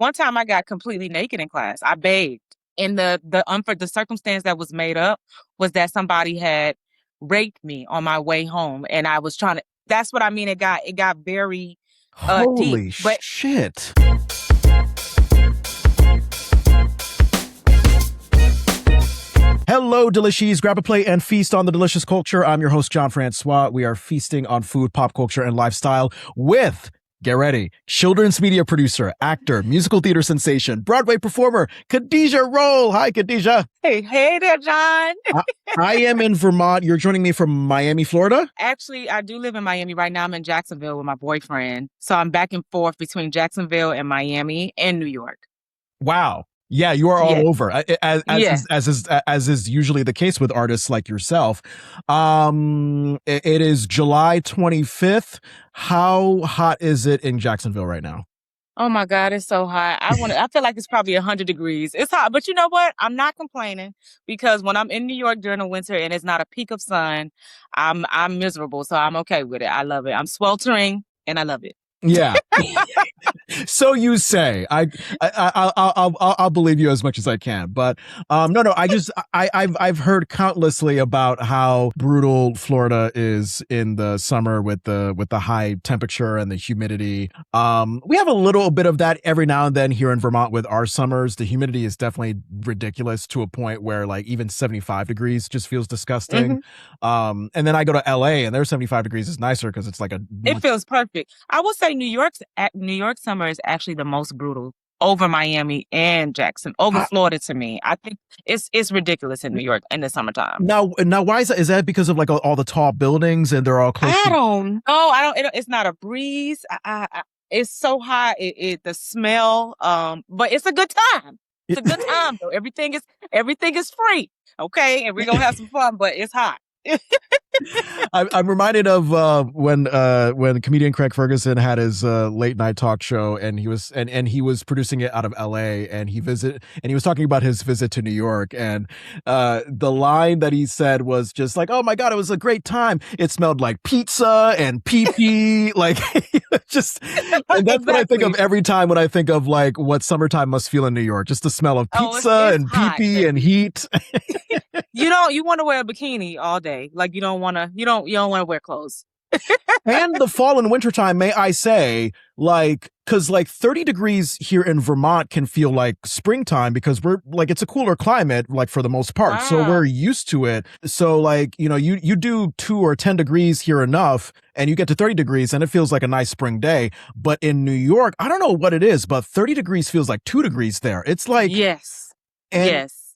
One time I got completely naked in class. I bathed. And the circumstance that was made up was that somebody had raped me on my way home. And I was trying to, that's what I mean. It got very deep. Holy But shit. Hello, Delishees. Grab a plate and feast on the delicious culture. I'm your host, Jon Francois. We are feasting on food, pop culture, and lifestyle with, get ready, children's media producer, actor, musical theater sensation, Broadway performer, Khadijah Rolle. Hi, Khadijah. hey there, John. I am in Vermont. You're joining me from Miami, Florida? Actually, I do live in Miami right now. I'm in Jacksonville with my boyfriend. So I'm back and forth between Jacksonville and Miami and New York. Wow. Yeah, you are all Yeah. over, as is usually the case with artists like yourself. It is July 25th. How hot is it in Jacksonville right now? Oh my God, it's so hot. I feel like it's probably 100 degrees. It's hot, but you know what? I'm not complaining because when I'm in New York during the winter and it's not a peak of sun, I'm miserable. So I'm okay with it. I love it. I'm sweltering and I love it. Yeah. So you say. I'll believe you as much as I can, but no. I've heard countlessly about how brutal Florida is in the summer with the high temperature and the humidity. We have a little bit of that every now and then here in Vermont with our summers. The humidity is definitely ridiculous to a point where like even 75 degrees just feels disgusting. Mm-hmm. And then I go to LA and their 75 degrees is nicer because it's like it feels perfect. I will say New York summer is actually the most brutal over Miami and Jackson, over Florida to me. I think it's ridiculous in New York in the summertime. Now, why is that? Is that because of like all the tall buildings and they're all close? I don't know. I don't. It's not a breeze. It's so hot. The smell. But it's a good time. It's a good time though. Everything is free. Okay, and we're gonna have some fun. But it's hot. I'm reminded of when comedian Craig Ferguson had his late night talk show, and he was producing it out of LA, and he was talking about his visit to New York, and the line that he said was just like, "Oh my God, it was a great time. It smelled like pizza and pee-pee." Like just, and that's what I think of every time when I think of like what summertime must feel in New York. Just the smell of pizza and pee-pee and heat. You want to wear a bikini all day. Like you don't want to wear clothes. And the fall and winter time, may I say, like, because like 30 degrees here in Vermont can feel like springtime because we're like, it's a cooler climate, like for the most part. Wow. So we're used to it. So like, you do 2 or 10 degrees here enough and you get to 30 degrees and it feels like a nice spring day. But in New York, I don't know what it is, but 30 degrees feels like 2 degrees there. It's like, yes.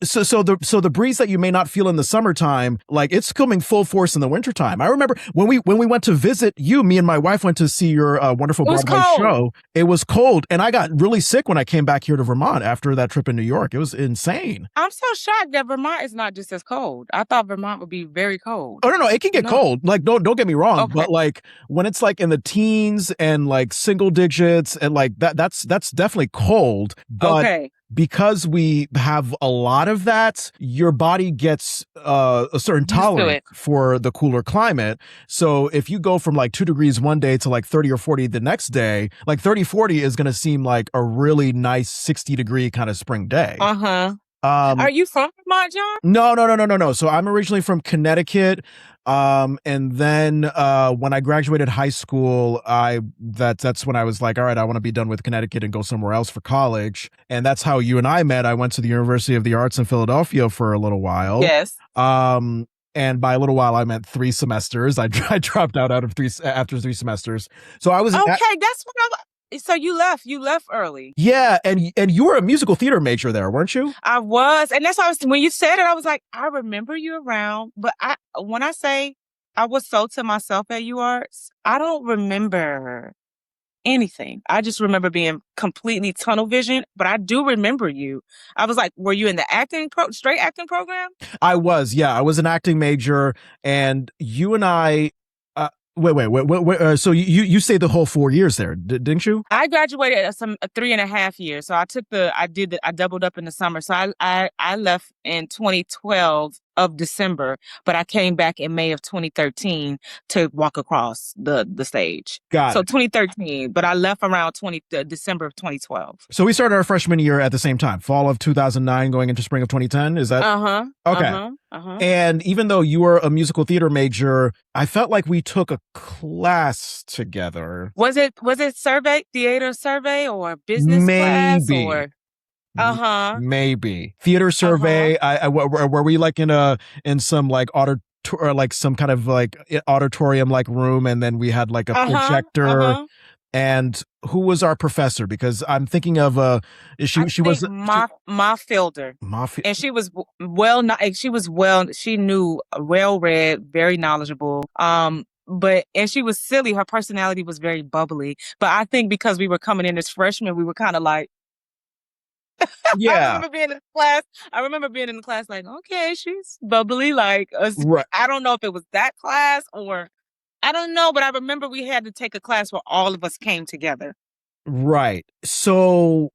So the breeze that you may not feel in the summertime, like it's coming full force in the wintertime. I remember when we went to visit you, me and my wife went to see your wonderful Broadway show. It was cold, and I got really sick when I came back here to Vermont after that trip in New York. It was insane. I'm so shocked that Vermont is not just as cold. I thought Vermont would be very cold. Oh no, it can get cold. Like don't get me wrong, but like when it's like in the teens and like single digits and like that's definitely cold. But because we have a lot of that, your body gets a certain tolerance for the cooler climate. So if you go from like 2 degrees one day to like 30 or 40 the next day, like 30, 40 is going to seem like a really nice 60-degree kind of spring day. Are you from Vermont, John? No. So I'm originally from Connecticut. And then when I graduated high school, that's when I was like, all right, I want to be done with Connecticut and go somewhere else for college. And that's how you and I met. I went to the University of the Arts in Philadelphia for a little while. Yes. And by a little while, I meant 3 semesters. I dropped out of after 3 semesters. So I was that's what So you left early. Yeah, and you were a musical theater major there, weren't you? I was, and that's why when you said it, I was like, I remember you around, but when I say I was so to myself at UArts, I don't remember anything. I just remember being completely tunnel vision, but I do remember you. I was like, were you in the straight acting program? I was, yeah. I was an acting major, and you and I... Wait. So you stayed the whole 4 years there, didn't you? I graduated at 3.5 years. So I doubled up in the summer. So I left in 2012 of December, but I came back in May of 2013 to walk across the stage. Got So it. 2013, but I left around December of 2012. So we started our freshman year at the same time, fall of 2009, going into spring of 2010. Is that Uh-huh. okay? Uh-huh. Uh-huh. And even though you were a musical theater major, I felt like we took a class together. Was it theater survey or business class Maybe. or uh-huh. Maybe theater Uh-huh. survey. Were we like in some like or like some kind of like auditorium like room, and then we had like a Uh-huh. projector. Uh-huh. And who was our professor? Because I'm thinking of I she think was Ma Fielder. mafia. And she was she knew, well read, very knowledgeable. But she was silly. Her personality was very bubbly. But I think because we were coming in as freshmen, we were kind of like, I Yeah, remember being in class. I remember being in the class like, okay, she's bubbly. Like, right, I don't know if it was that class or I don't know, but I remember we had to take a class where all of us came together. right. So,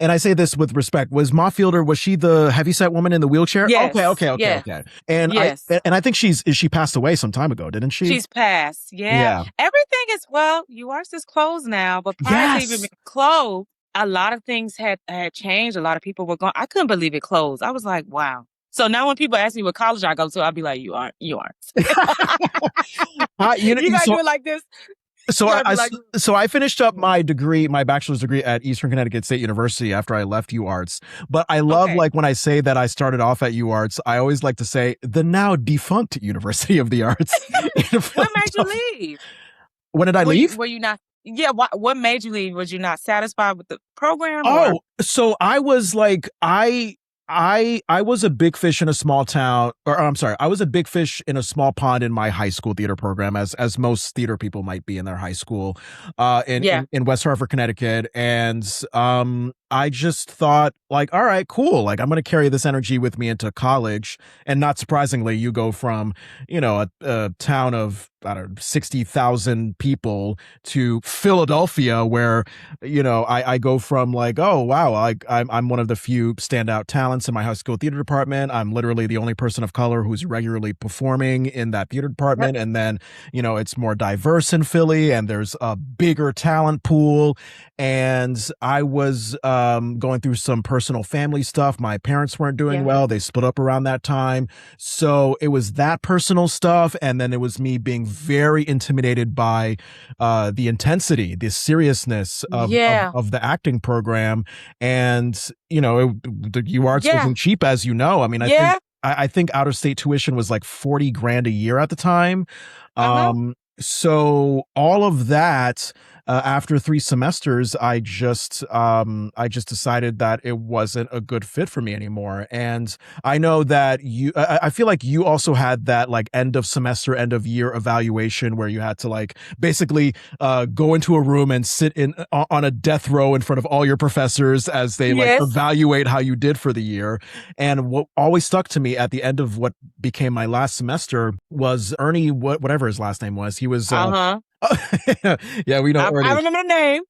and I say this with respect. Was Ma Fielder, was she the heavyset woman in the wheelchair? Okay, Yes, okay, okay, yes, okay. And yes. I think she passed away some time ago, didn't she? She's passed. Yeah. Yeah. Everything is, well, yours is closed now, but prior to even Yes. being closed, a lot of things had changed. A lot of people were going. I couldn't believe it closed. I was like, wow. So now when people ask me what college I go to, I'll be like, you aren't. You know, You gotta so do it like this. so You gotta be like, I finished up my degree, my bachelor's degree at Eastern Connecticut State University after I left UArts. But I love okay. like when I say that I started off at UArts, I always like to say the now defunct University of the Arts in What made you Philadelphia. leave? When did I leave? Were you not? Yeah. What made you leave? Was you not satisfied with the program or? Oh, so I was like, I was a big fish in a small town, or I'm sorry, I was a big fish in a small pond in my high school theater program, as most theater people might be in their high school, Yeah. in West Hartford, Connecticut, and I just thought like, all right, cool, like I'm gonna carry this energy with me into college, and not surprisingly, you go from a town of I don't know 60,000 people to Philadelphia, where I go from like, oh wow, like I'm one of the few standout talents in my high school theater department. I'm literally the only person of color who's regularly performing in that theater Yep. department. And then, it's more diverse in Philly and there's a bigger talent pool. And I was going through some personal family stuff. My parents weren't doing Yeah. well. They split up around that time. So it was that personal stuff. And then it was me being very intimidated by the intensity, the seriousness Yeah. of the acting program. And, the UArts Yeah. wasn't cheap, as you know. I mean, Yeah. I think out of state tuition was like 40 grand a year at the time. Uh-huh. So all of that, after 3 semesters, I just decided that it wasn't a good fit for me anymore. And I know that I feel like you also had that like end of semester, end of year evaluation where you had to like basically go into a room and sit on a death row in front of all your professors as they like Yes. evaluate how you did for the year. And what always stuck to me at the end of what became my last semester was Ernie, whatever his last name was. He was Uh-huh. yeah, we know I Ernie. remember the name.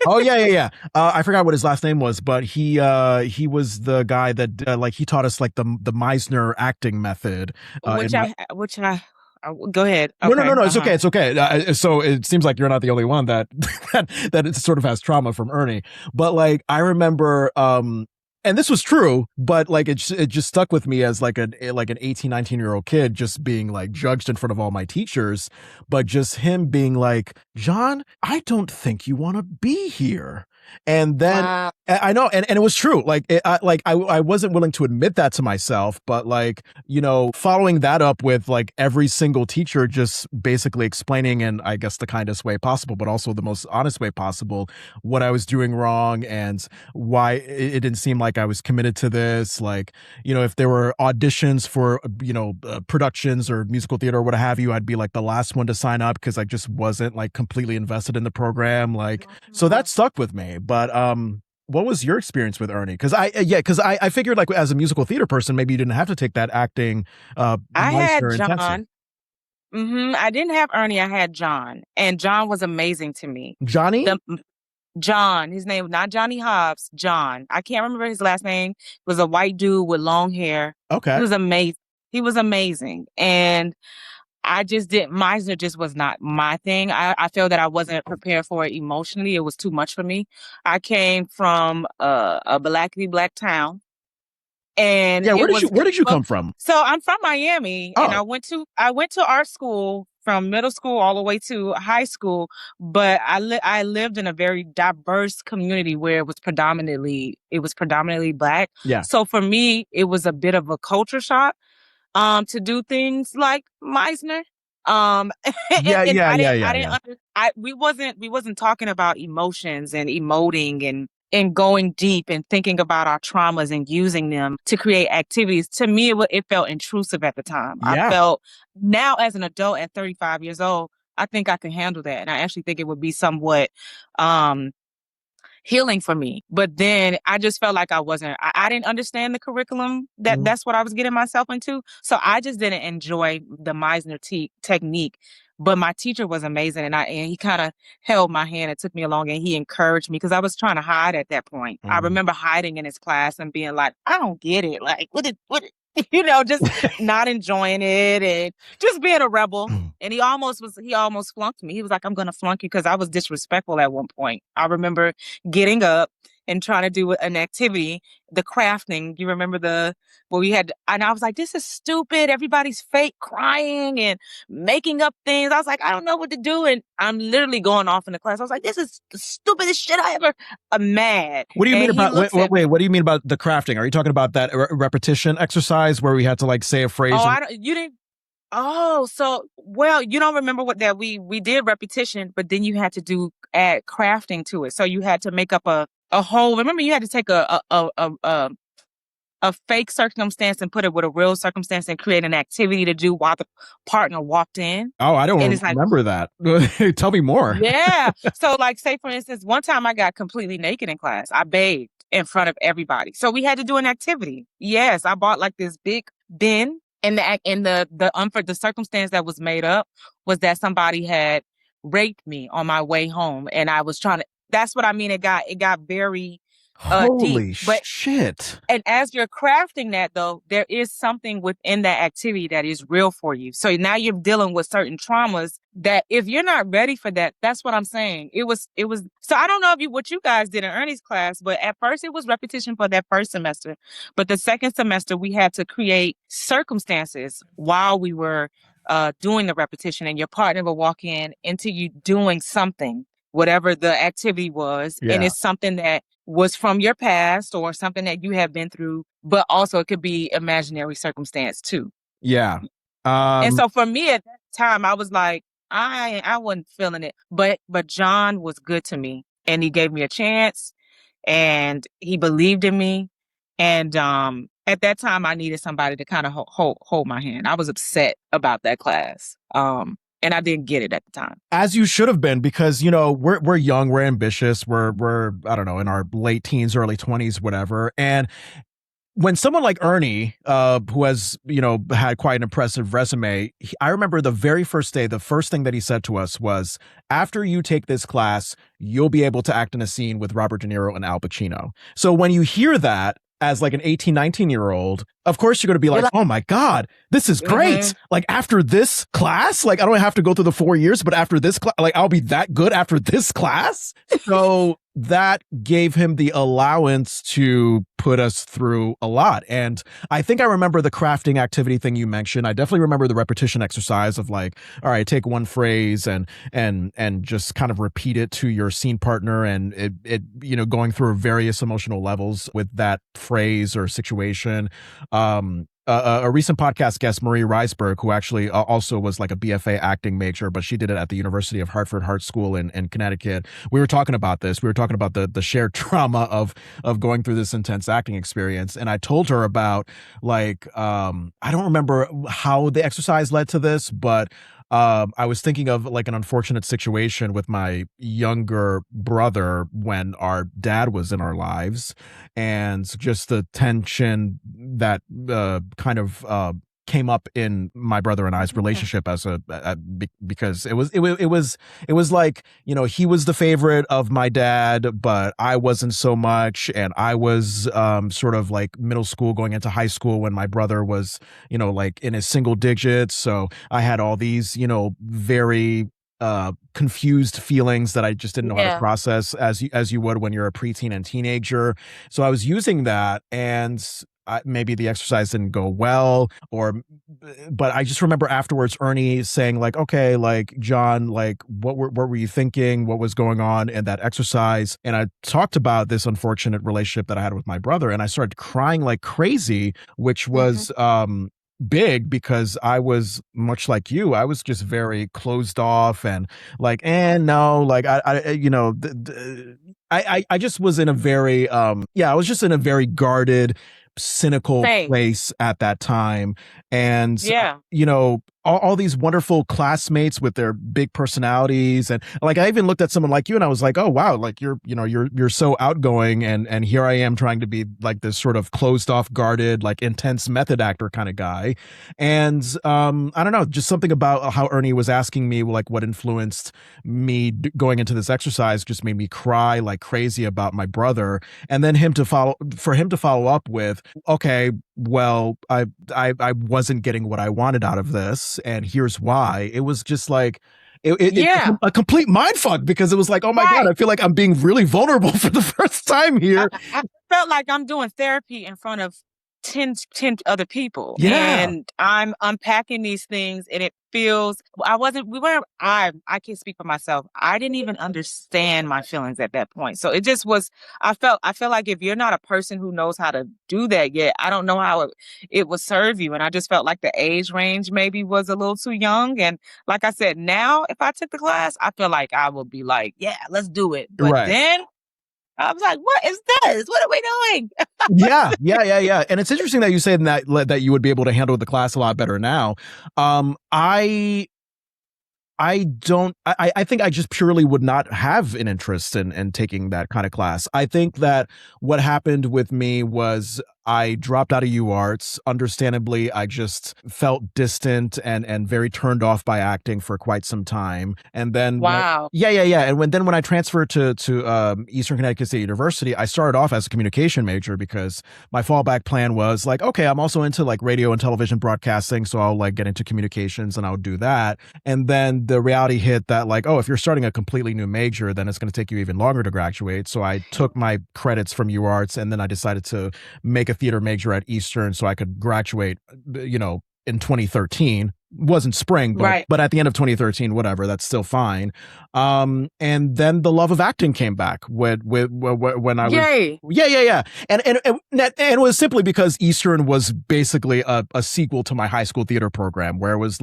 Oh yeah. I forgot what his last name was, but he was the guy that like he taught us like the Meisner acting method. Which I go ahead. No, no, Okay. no, no. It's Uh-huh. okay. It's okay. So it seems like you're not the only one that that it sort of has trauma from Ernie. But like I remember, and this was true, but like it just stuck with me as like an 18, 19-year-old kid just being like judged in front of all my teachers, but just him being like, Jon, I don't think you want to be here. And then Wow. I know, and it was true. Like, I wasn't willing to admit that to myself, but like, following that up with like every single teacher just basically explaining in, I guess, the kindest way possible, but also the most honest way possible, what I was doing wrong and why it didn't seem like I was committed to this. Like, if there were auditions for, productions or musical theater or what have you, I'd be like the last one to sign up because I just wasn't like completely invested in the program. Like, so that stuck with me. But what was your experience with Ernie? Because I figured like as a musical theater person, maybe you didn't have to take that acting I had Meisner intensive. Jon. I didn't have Ernie. I had Jon, and Jon was amazing to me. Johnny? John. His name was not Johnny Hobbs. John. I can't remember his last name. Was a white dude with long hair. He Okay. was amazing. He was amazing. And I just didn't, Meisner just was not my thing. I felt that I wasn't prepared for it emotionally. It was too much for me. I came from a black town, and Yeah, it was where did you well, come from? so I'm from Miami, and Oh, I went to art school from middle school all the way to high school, but I lived in a very diverse community where it was predominantly black. yeah. So for me, it was a bit of a culture shock to do things like Meisner. Yeah, And yeah, yeah, I yeah, didn't yeah. under, I we wasn't talking about emotions and emoting and going deep and thinking about our traumas and using them to create activities. To me, it felt intrusive at the time. I Yeah. felt now as an adult at 35 years old, I think I can handle that, and I actually think it would be somewhat um healing for me. But then I just felt like I didn't understand the curriculum Mhm. that's what I was getting myself into. So I just didn't enjoy the Meisner technique. But my teacher was amazing, and he kind of held my hand and took me along, and he encouraged me because I was trying to hide at that point. I Mhm. remember hiding in his class and being like, I don't get it. Like, just not enjoying it and just being a rebel. And he almost flunked me. He was like, I'm gonna flunk you because I was disrespectful at one point. I remember getting up and trying to do an activity, the crafting. You remember where we had, and I was like, this is stupid. Everybody's fake crying and making up things. I was like, I don't know what to do. And I'm literally going off in the class. I was like, this is the stupidest shit I ever, I'm mad. What do you mean And he about looks at wait, me. what do you mean about the crafting? Are you talking about that repetition exercise where we had to like say a phrase Oh, and you didn't. Oh, so well, you don't remember what that we did repetition, but then you had to add crafting to it. So you had to make up a whole. Remember, you had to take a fake circumstance and put it with a real circumstance and create an activity to do while the partner walked in. Oh, I And don't it's like, remember that. Tell me more. yeah. So like, say for instance, one time I got completely naked in class. I bathed in front of everybody. So we had to do an activity. Yes, I bought like this big bin, and the circumstance that was made up was that somebody had raped me on my way home, and I was trying to. That's what I mean. It got very deep, Holy but shit. and as you're crafting that, though, there is something within that activity that is real for you. So now you're dealing with certain traumas that if you're not ready for that, that's what I'm saying. So I don't know what you guys did in Ernie's class, but at first it was repetition for that first semester. But the second semester, we had to create circumstances while we were doing the repetition, and your partner will walk into you doing something, whatever the activity was. And Yeah. it's something that was from your past or something that you have been through, but also it could be imaginary circumstance too. Yeah. And Um so for me at that time, I was like, I wasn't feeling it. But John was good to me, and he gave me a chance, and he believed in me. And at that time I needed somebody to kind of hold my hand. I was upset about that class. And I didn't get it at the time. as you should have been, because we're young, we're ambitious, we're I don't know, in our late teens, early 20s, whatever. And when someone like Ernie, who has, had quite an impressive resume, I remember the very first day, the first thing that he said to us was, after you take this class, you'll be able to act in a scene with Robert De Niro and Al Pacino. So when you hear that as like an 18, 19-year-old, of course you're going to be You're like, like, oh my God, this is great. mhm. Like after this class, like I don't have to go through the 4 years, but after this class, like I'll be that good after this class. So that gave him the allowance to put us through a lot. And I think I remember the crafting activity thing you mentioned. I definitely remember the repetition exercise of like, all right, take one phrase and just kind of repeat it to your scene partner, and it going through various emotional levels with that phrase or situation. A recent podcast guest, Marie Reisberg, who actually also was like a BFA acting major, but she did it at the University of Hartford Hart School in Connecticut. We were talking about this. We were talking about the shared trauma of going through this intense acting experience. And I told her about like, I don't remember how the exercise led to this, but I was thinking of like an unfortunate situation with my younger brother when our dad was in our lives, and just the tension that kind of came up in my brother and I's relationship because it was like, he was the favorite of my dad, but I wasn't so much, and I was sort of like middle school going into high school when my brother was, like in his single digits. So I had all these, very confused feelings that I just didn't know how to Yeah. process, as you would when you're a preteen and teenager. So I was using that, and maybe the exercise didn't go well, but I just remember afterwards Ernie saying like, okay, like, Jon, like, what were you thinking? What was going on in that exercise? And I talked about this unfortunate relationship that I had with my brother, and I started crying like crazy, which Mhm. was big, because I was much like you. I was just very closed off and like, and no, like, I just was in a very I was just in a very guarded, cynical Same. place at that time. And Yeah. all these wonderful classmates with their big personalities, and like I even looked at someone like you and I was like, oh wow, like you're so outgoing, and here I am trying to be like this sort of closed off, guarded, like intense method actor kind of guy. And I don't know, just something about how Ernie was asking me like what influenced me going into this exercise just made me cry like crazy about my brother. And then for him to follow up with, okay, well, I wasn't getting what I wanted out of this, and here's why. It was just like Yeah. a complete mind fuck, because it was like, oh my god, Right. I feel like I'm being really vulnerable for the first time I, here. I felt like I'm doing therapy in front of 10 other people, Yeah, and I'm unpacking these things, and it feels I wasn't we were I can't speak for myself. I didn't even understand my feelings at that point. So it just was I felt like if you're not a person who knows how to do that yet, I don't know how it would serve you. And I just felt like the age range maybe was a little too young. And like I said, now if I took the class, I feel like I would be like, yeah, let's do it. But right. then I was like, what is this? What are we doing? Yeah, yeah, yeah, yeah. And it's interesting that you said that you would be able to handle the class a lot better now. I don't I think I just purely would not have an interest in taking that kind of class. I think that what happened with me was I dropped out of UArts. Understandably, I just felt distant and very turned off by acting for quite some time. And then Wow. yeah, yeah, yeah. And when I transferred to Eastern Connecticut State University, I started off as a communication major because my fallback plan was like, okay, I'm also into like radio and television broadcasting, so I'll like get into communications and I'll do that. And then the reality hit that like, oh, if you're starting a completely new major, then it's going to take you even longer to graduate. So I took my credits from UArts, and then I decided to make a theater major at Eastern so I could graduate, in 2013. Wasn't spring, but Right. at the end of 2013, whatever, that's still fine. And then the love of acting came back when I was Yay. yeah, yeah, yeah. And it was simply because Eastern was basically a sequel to my high school theater program, where it was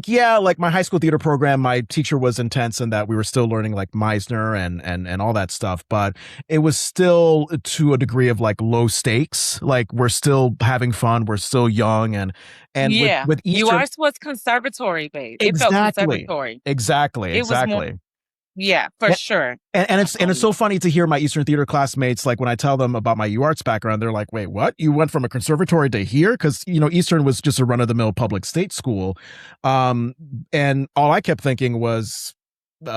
yeah, like my high school theater program, my teacher was intense in that we were still learning like Meisner and all that stuff, but it was still to a degree of like low stakes. Like we're still having fun, we're still young, and Yeah. with Eastern, Yours was conservatory based. It felt exactly, conservatory. exactly, It was more, exactly. yeah, for sure. And it's so funny to hear my Eastern theater classmates, like when I tell them about my UArts background, they're like, "Wait, what? You went from a conservatory to here?" Because Eastern was just a run of the mill public state school, and all I kept thinking was,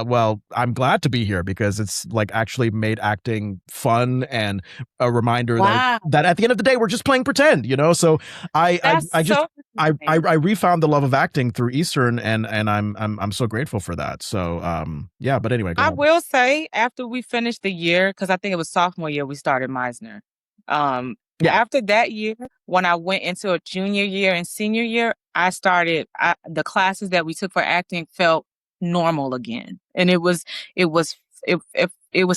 well, I'm glad to be here because it's like actually made acting fun and a reminder that Wow. at the end of the day we're just playing pretend. So That's I just so I interesting. refound the love of acting through Eastern, and I'm so grateful for that. So yeah, but anyway, go I ahead. will say after we finished the year, because I think it was sophomore year we started Meisner. Yeah. After that year, when I went into a junior year and senior year, the classes that we took for acting felt normal again. And it was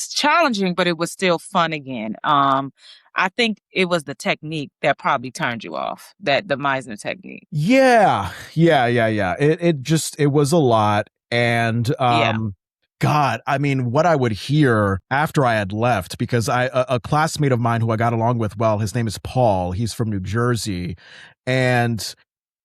challenging, but it was still fun again. I think it was the technique that probably turned you off, that the Meisner technique. Yeah, yeah, yeah, yeah. It was a lot, and Yeah. God, I mean, what I would hear after I had left, because a classmate of mine who I got along with well, his name is Paul. He's from New Jersey, and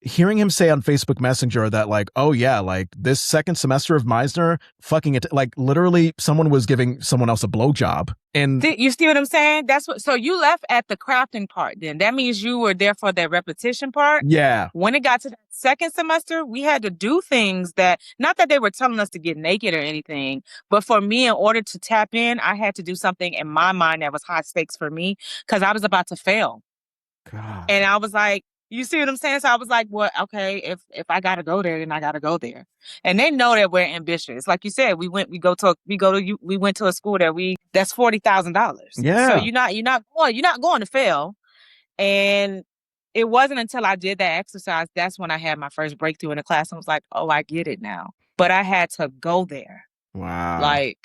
hearing him say on Facebook Messenger that like, oh yeah, like this second semester of Meisner, fucking it, like literally someone was giving someone else a blowjob. And You see what I'm saying? That's what. So you left at the crafting part. Then that means you were there for that repetition part. yeah, When it got to the second semester, we had to do things that, not that they were telling us to get naked or anything, but for me, in order to tap in, I had to do something in my mind that was high stakes for me because I was about to fail. God, And I was like, you see what I'm saying? So I was like, well, okay, if I gotta go there, then I gotta go there. And they know that we're ambitious. Like you said, we went to a school that's $40,000. So yeah, you're not going to fail. And it wasn't until I did that exercise that's when I had my first breakthrough in the class. I was like, oh, I get it now. But I had to go there. wow, Like,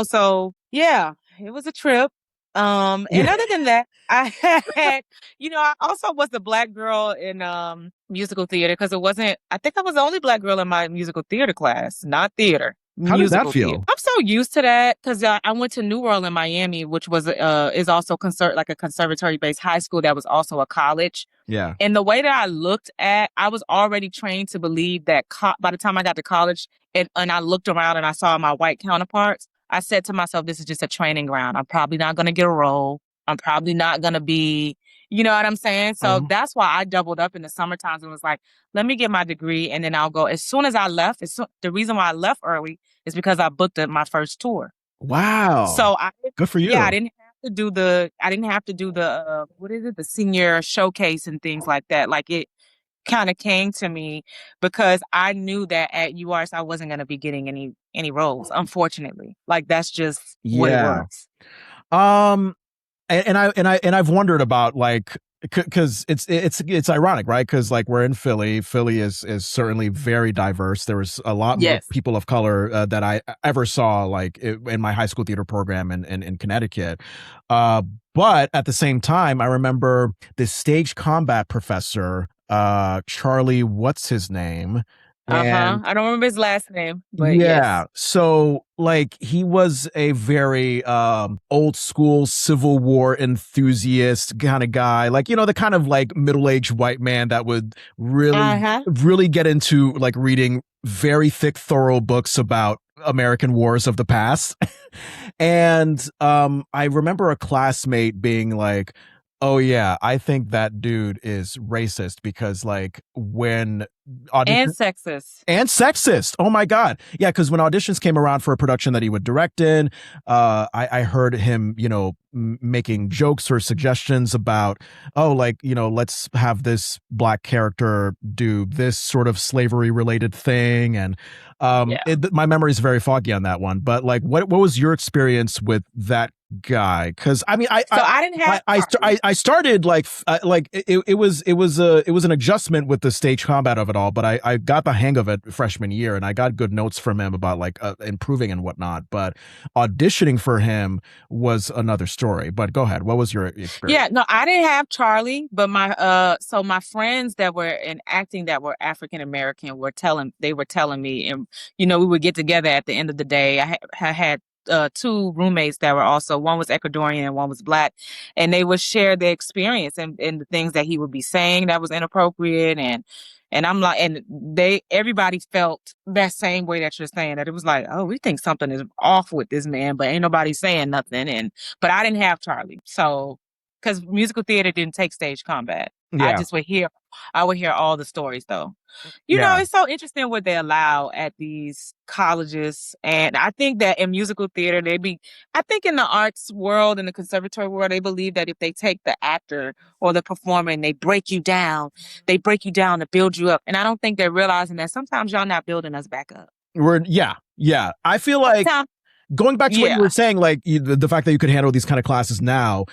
so yeah, it was a trip. And yeah. other than that, I had, I also was the black girl in musical theater because I think I was the only black girl in my musical theater class, not theater, How did that musical theater. feel? I'm so used to that because I went to New World in Miami, which was is also like a conservatory based high school that was also a college. Yeah. And the way that I was already trained to believe that by the time I got to college and I looked around and I saw my white counterparts, I said to myself, this is just a training ground. I'm probably not going to get a role. I'm probably not going to be, you know what I'm saying? So that's why I doubled up in the summer times and was like, let me get my degree and then I'll go. As soon as I left, the reason why I left early is because I booked my first tour. Wow. So good for you. Yeah, I didn't have to do the what is it, the senior showcase and things like that. Like it kind of came to me because I knew that at UArts I wasn't going to be getting any roles, unfortunately. Like that's just what it Yeah. was. And I've wondered about like because it's ironic, right? Because like we're in Philly. Philly is certainly very diverse. There was a lot more people of color that I ever saw like in my high school theater program in Connecticut. But at the same time, I remember this stage combat professor, Charlie, what's his name? I don't remember his last name, but yeah. yes. So like he was a very old school Civil War enthusiast kind of guy. Like, the kind of like middle-aged white man that would really get into like reading very thick, thorough books about American wars of the past. And I remember a classmate being like, oh yeah, I think that dude is racist because like when and sexist. Oh my God. Yeah. Cause when auditions came around for a production that he would direct in, I heard him, making jokes or suggestions about, oh, like, let's have this black character do this sort of slavery related thing. And my memory is very foggy on that one, but like, what was your experience with that guy? Because I mean, I didn't have. I started like it was an adjustment with the stage combat of it all, but I got the hang of it freshman year, and I got good notes from him about like improving and whatnot. But auditioning for him was another story. But go ahead, what was your experience? Yeah, no, I didn't have Charlie, but my friends that were in acting that were African American were telling me, and we would get together at the end of the day. I had two roommates that were also, one was Ecuadorian and one was black, and they would share their experience and the things that he would be saying that was inappropriate, and I'm like, and everybody felt that same way that you're saying, that it was like, oh, we think something is off with this man, but ain't nobody saying nothing. But I didn't have Charlie, so because musical theater didn't take stage combat. I would hear all the stories though. It's so interesting what they allow at these colleges. And I think that in musical theater, I think in the arts world, in the conservatory world, they believe that if they take the actor or the performer and they break you down to build you up. And I don't think they're realizing that sometimes y'all not building us back up. Yeah. I feel like going back to what you were saying, like the fact that you could handle these kind of classes now,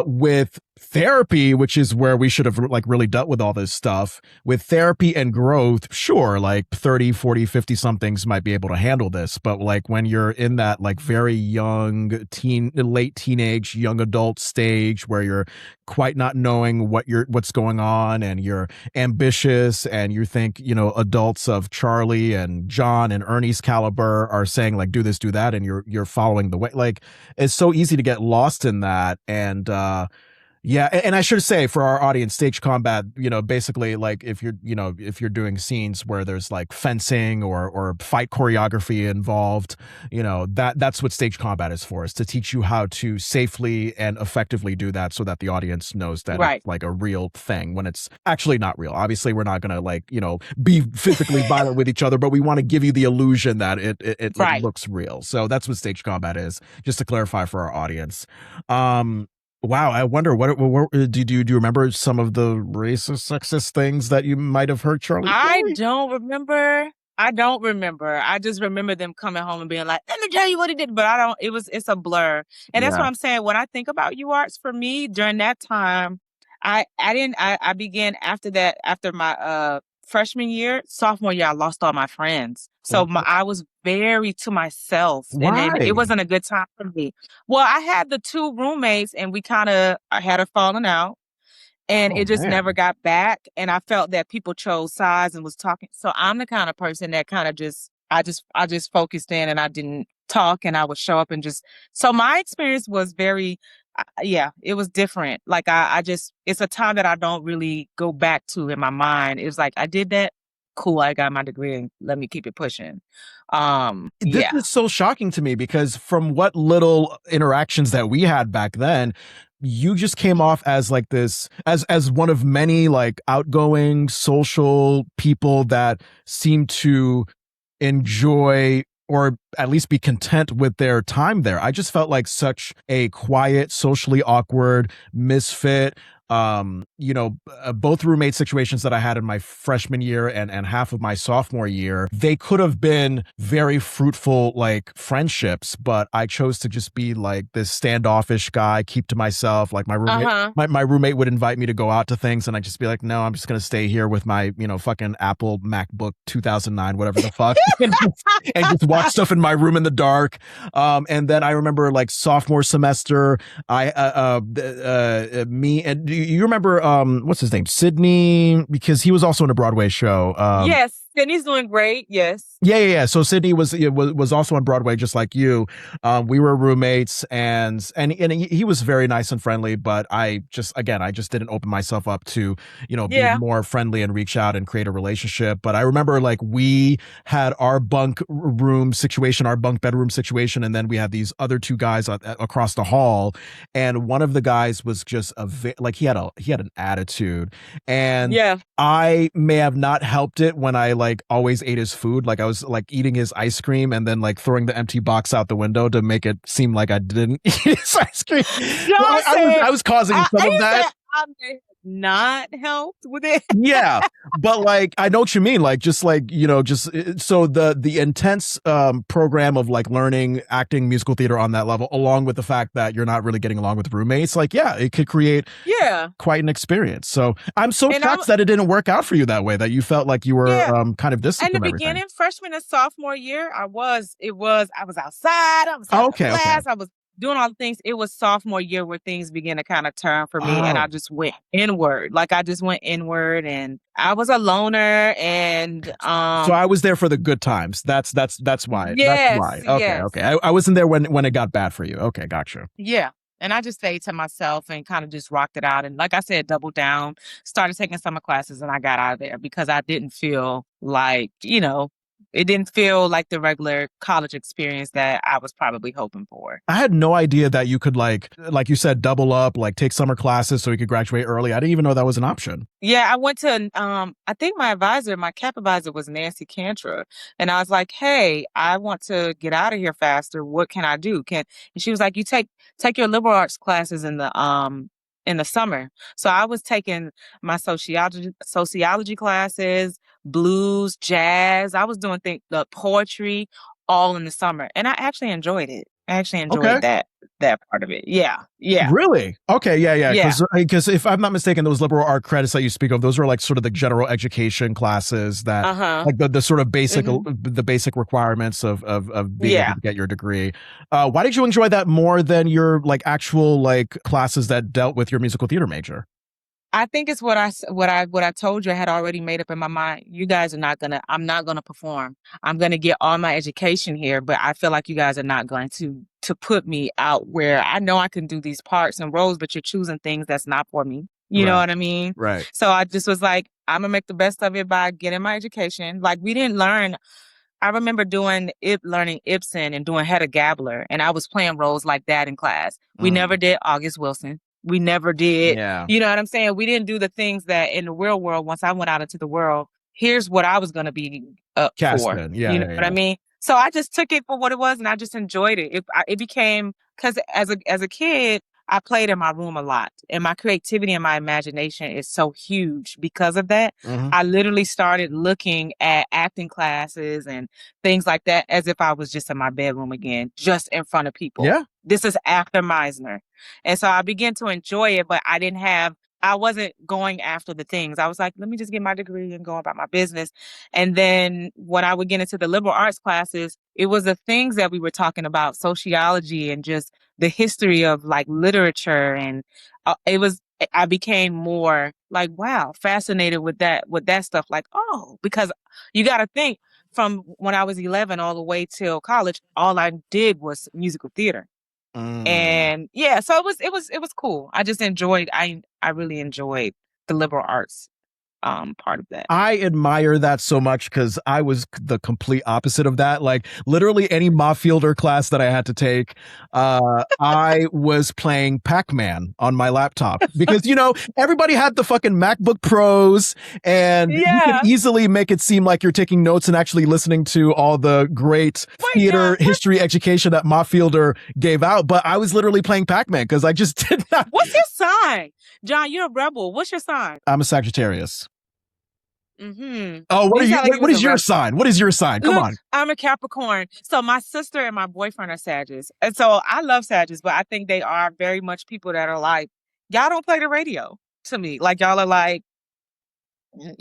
with therapy, which is where we should have like really dealt with all this stuff, with therapy and growth, sure, like 30, 40, 50 somethings might be able to handle this. But like when you're in that like very young late teenage, young adult stage where you're quite not knowing what's going on, and you're ambitious, and you think, adults of Charlie and John and Ernie's caliber are saying like, do this, do that. And you're following the way, like, it's so easy to get lost in that. And, Yeah, and I should say for our audience, stage combat, basically like if you're doing scenes where there's like fencing or fight choreography involved, that's what stage combat is for, is to teach you how to safely and effectively do that so that the audience knows that Right. it's like a real thing when it's actually not real. Obviously, we're not gonna like, be physically violent with each other, but we want to give you the illusion that it Right. looks real. So that's what stage combat is, just to clarify for our audience. Wow, I wonder what do you remember some of the racist, sexist things that you might have heard Charlie I say? don't remember. I don't remember. I just remember them coming home and being like, "Let me tell you what he did," but I don't. It's a blur, and that's Yeah. what I'm saying. When I think about UArts, for me during that time, I didn't. I began after that, after my freshman year. Sophomore year, I lost all my friends, so I was very to myself, and then it Why? wasn't a good time for me. Well, I had the two roommates, and we kind of had a falling out, and Oh it just never man. got back, and I felt that people chose sides and was talking, so I'm the kind of person that kind of just focused in, and I didn't talk, and I would show up and just, so my experience was very, yeah, it was different. Like I just, it's a time that I don't really go back to in my mind. It was like, I did that, cool, I got my degree, and let me keep it pushing. This Yeah. is so shocking to me because from what little interactions that we had back then, you just came off as like this, as one of many like outgoing social people that seem to enjoy or at least be content with their time there. I just felt like such a quiet, socially awkward misfit. Both roommate situations that I had in my freshman year and half of my sophomore year, they could have been very fruitful like friendships, but I chose to just be like this standoffish guy, keep to myself. Like Uh-huh. my roommate would invite me to go out to things, and I'd just be like, no, I'm just gonna stay here with my fucking Apple MacBook 2009, whatever the fuck, and just watch stuff in my room in the dark. And then I remember like sophomore semester, me and do you remember what's his name, Sydney, because he was also in a Broadway show. Yes, Sydney's doing great. Yes. Yeah. So Sydney was also on Broadway, just like you. We were roommates, and he was very nice and friendly. But I just didn't open myself up to be Yeah. more friendly and reach out and create a relationship. But I remember like we had our bunk room situation, our bunk bedroom situation, and then we had these other two guys across the hall, and one of the guys was just like he had an attitude, and Yeah. I may have not helped it when I like always ate his food. Like I was like eating his ice cream and then like throwing the empty box out the window to make it seem like I didn't eat his ice cream. So John said, I was causing some of you said that. I may have not helped with it. Yeah, but like I know what you mean, like just like so the intense program of like learning acting, musical theater on that level, along with the fact that you're not really getting along with roommates, like yeah, it could create quite an experience. So I'm so shocked that it didn't work out for you that way, that you felt like you were kind of distant in the from everything. beginning, freshman and sophomore year, I was outside, I was having class, I was doing all the things. It was sophomore year where things began to kind of turn for me, and I just went inward. Like I just went inward, and I was a loner, and so I was there for the good times. That's why. Yes, that's why. Okay, yes. okay. I wasn't there when it got bad for you. Okay, gotcha. Yeah. And I just stayed to myself and kind of just rocked it out. And like I said, doubled down, started taking summer classes, and I got out of there because I didn't feel like, it didn't feel like the regular college experience that I was probably hoping for. I had no idea that you could like you said, double up, like take summer classes so you could graduate early. I didn't even know that was an option. Yeah, I went to, I think my cap advisor was Nancy Cantra. And I was like, hey, I want to get out of here faster. What can I do? And she was like, you take your liberal arts classes in the summer. So I was taking my sociology classes, blues, jazz. I was doing the poetry all in the summer, and I actually enjoyed it. I actually enjoyed that part of it. Yeah. Really? Okay. Yeah. Because if I'm not mistaken, those liberal art credits that you speak of, those are like sort of the general education classes that like the sort of basic the basic requirements of being able to get your degree. Why did you enjoy that more than your like actual like classes that dealt with your musical theater major? I think it's what I told you. I had already made up in my mind. You guys are not gonna. I'm not gonna perform. I'm gonna get all my education here, but I feel like you guys are not going to put me out where I know I can do these parts and roles, but you're choosing things that's not for me. You know Right. what I mean? Right. So I just was like, I'm gonna make the best of it by getting my education. Like we didn't learn. I remember learning Ibsen and doing Hedda Gabler, and I was playing roles like that in class. We never Mm. did August Wilson. We never did, Yeah. you know what I'm saying? We didn't do the things that in the real world, once I went out into the world, here's what I was going to be up Cast for. in. You Yeah. know Yeah. what I Yeah. mean? So I just took it for what it was and I just enjoyed it. It became, because as a kid, I played in my room a lot and my creativity and my imagination is so huge because of that. Hmm. I literally started looking at acting classes and things like that as if I was just in my bedroom again, just in front of people. Yeah. This is after Meisner. And so I began to enjoy it, but I wasn't going after the things. I was like, let me just get my degree and go about my business. And then when I would get into the liberal arts classes, it was the things that we were talking about, sociology and just the history of like literature. And I became more like, wow, fascinated with that stuff. Like, oh, because you got to think from when I was 11 all the way till college, all I did was musical theater. Mm. And yeah, so it was cool. I just enjoyed I really enjoyed the liberal arts part of that. I admire that so much because I was the complete opposite of that. Like literally any Mob Fielder class that I had to take, I was playing Pac-Man on my laptop because everybody had the fucking MacBook Pros, and you can Yeah. easily make it seem like you're taking notes and actually listening to all the great Wait, theater John, history education that Mob Fielder gave out. But I was literally playing Pac-Man because I just did not. what's your sign? John, you're a rebel. What's your sign? I'm a Sagittarius. Mm-hmm. Oh, what You are you? sound like you What was a is your rebel. sign? What is your sign? Come Look, on. I'm a Capricorn. So my sister and my boyfriend are Sagittarius. And so I love Sagittarius, but I think they are very much people that are like, y'all don't play the radio to me. Like y'all are like,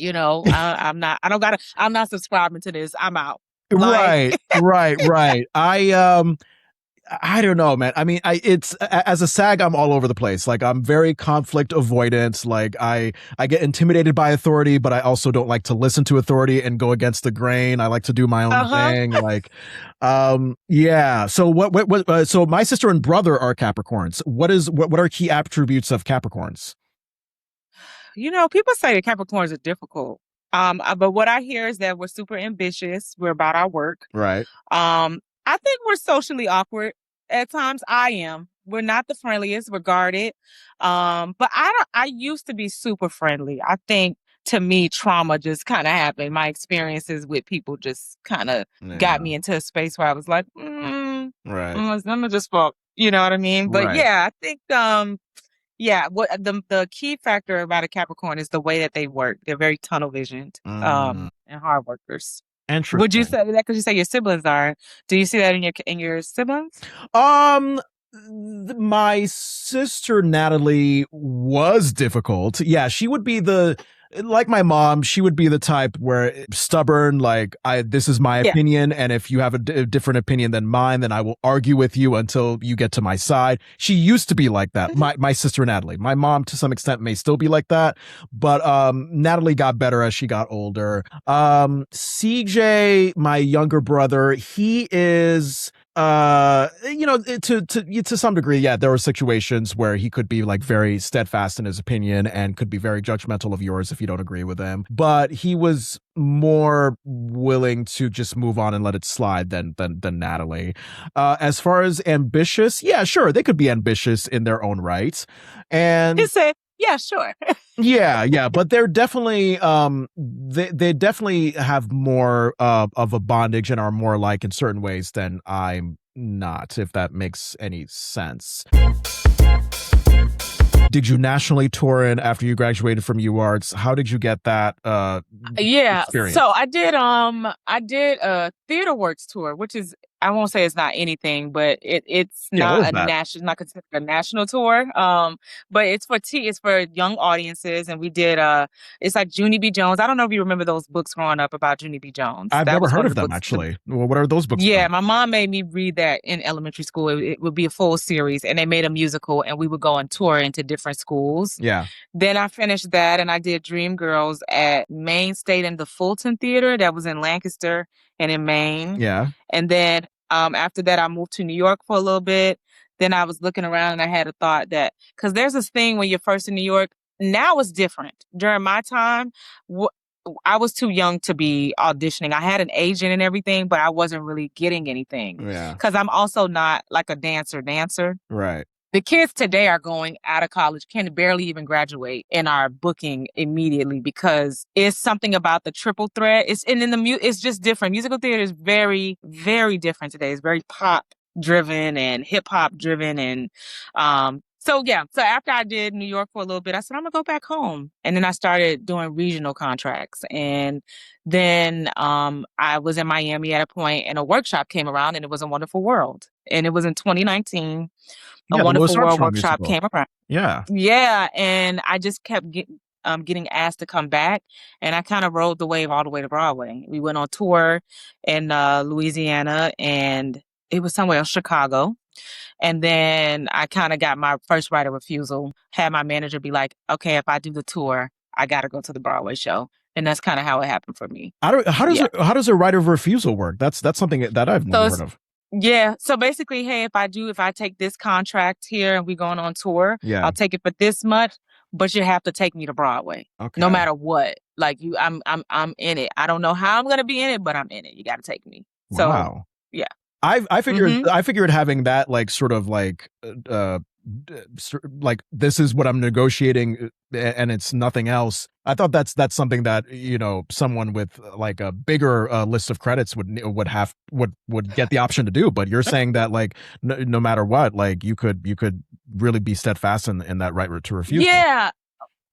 I'm not subscribing to this. I'm out. Like, Right, right, right. I don't know, man. I mean, as a SAG, I'm all over the place. Like, I'm very conflict avoidant. Like, I get intimidated by authority, but I also don't like to listen to authority and go against the grain. I like to do my own uh-huh. thing. Like, yeah. So so my sister and brother are Capricorns. What are key attributes of Capricorns? People say that Capricorns are difficult. But what I hear is that we're super ambitious. We're about our work. Right. I think we're socially awkward at times. I am. We're not the friendliest. We're guarded. But I used to be super friendly. I think to me, trauma just kind of happened. My experiences with people just kind of got Yeah. me into a space where I was like, Right. I'm gonna just fuck. You know what I mean? But Right. yeah, I think yeah, what the key factor about a Capricorn is the way that they work. They're very tunnel visioned, Mm, and hard workers. Would you interesting. say that because you say your siblings are? Do you see that in your siblings? Um, my sister Natalie was difficult. Yeah, she would be like my mom, she would be the type where stubborn, like this is my Yeah. opinion, and if you have a different opinion than mine, then I will argue with you until you get to my side. She used to be like that. Mhm. My sister Natalie. My mom to some extent may still be like that, but Natalie got better as she got older. CJ, my younger brother, he is to some degree, yeah, there were situations where he could be like very steadfast in his opinion and could be very judgmental of yours if you don't agree with him, but he was more willing to just move on and let it slide than Natalie. As far as ambitious, yeah, sure, they could be ambitious in their own right, He and said, "Yeah, sure." yeah, but they're definitely they definitely have more of a bondage and are more like in certain ways than I'm not, if that makes any sense. Did you nationally tour in after you graduated from UArts? How did you get that Yeah. experience? So I did a Theater Works tour, which is I won't say it's not anything, but it's Yeah, what not is a that? national, not considered a national tour. But it's for young audiences, and we did it's like Junie B. Jones. I don't know if you remember those books growing up about Junie B. Jones. I've That never was heard one of of the them books. actually. Well, what are those books Yeah, about? my mom made me read that in elementary school. It would be a full series, and they made a musical, and we would go on tour into different schools. Yeah, Then I finished that, and I did Dreamgirls at Maine State and the Fulton Theater that was in Lancaster and in Maine. yeah, And then after that, I moved to New York for a little bit. Then I was looking around, and I had a thought that because there's this thing when you're first in New York. Now it's different. During my time, I was too young to be auditioning. I had an agent and everything, but I wasn't really getting anything yeah. because I'm also not like a dancer. Right. The kids today are going out of college, can barely even graduate, and are booking immediately because it's something about the triple threat. It's just different. Musical theater is very, very different today. It's very pop driven and hip hop driven, and so yeah. So after I did New York for a little bit, I said I'm gonna go back home, and then I started doing regional contracts, and then I was in Miami at a point, and a workshop came around, and it was a Wonderful World, and it was in 2019. A Yeah, the Louis Wonderful World Armstrong workshop musical. came around. Yeah. Yeah, and I just kept getting asked to come back, and I kind of rode the wave all the way to Broadway. We went on tour in Louisiana, and it was somewhere else, Chicago. And then I kind of got my first right of refusal. Had my manager be like, "Okay, if I do the tour, I got to go to the Broadway show," and that's kind of how it happened for me. Yeah. How does a right of refusal work? That's something that I've So never heard it's of. Yeah. So basically, hey, if I take this contract here and we going on tour, Yeah. I'll take it for this much, but you have to take me to Broadway. No Okay. matter what. Like I'm in it. I don't know how I'm gonna be in it, but I'm in it. You gotta take me. So Wow. yeah. I Hmm. figured having that like sort of like like this is what I'm negotiating and it's nothing else. I thought that's something that someone with like a bigger list of credits would get the option to do. But you're saying that like no matter what, like you could really be steadfast in that right to refusal. Yeah.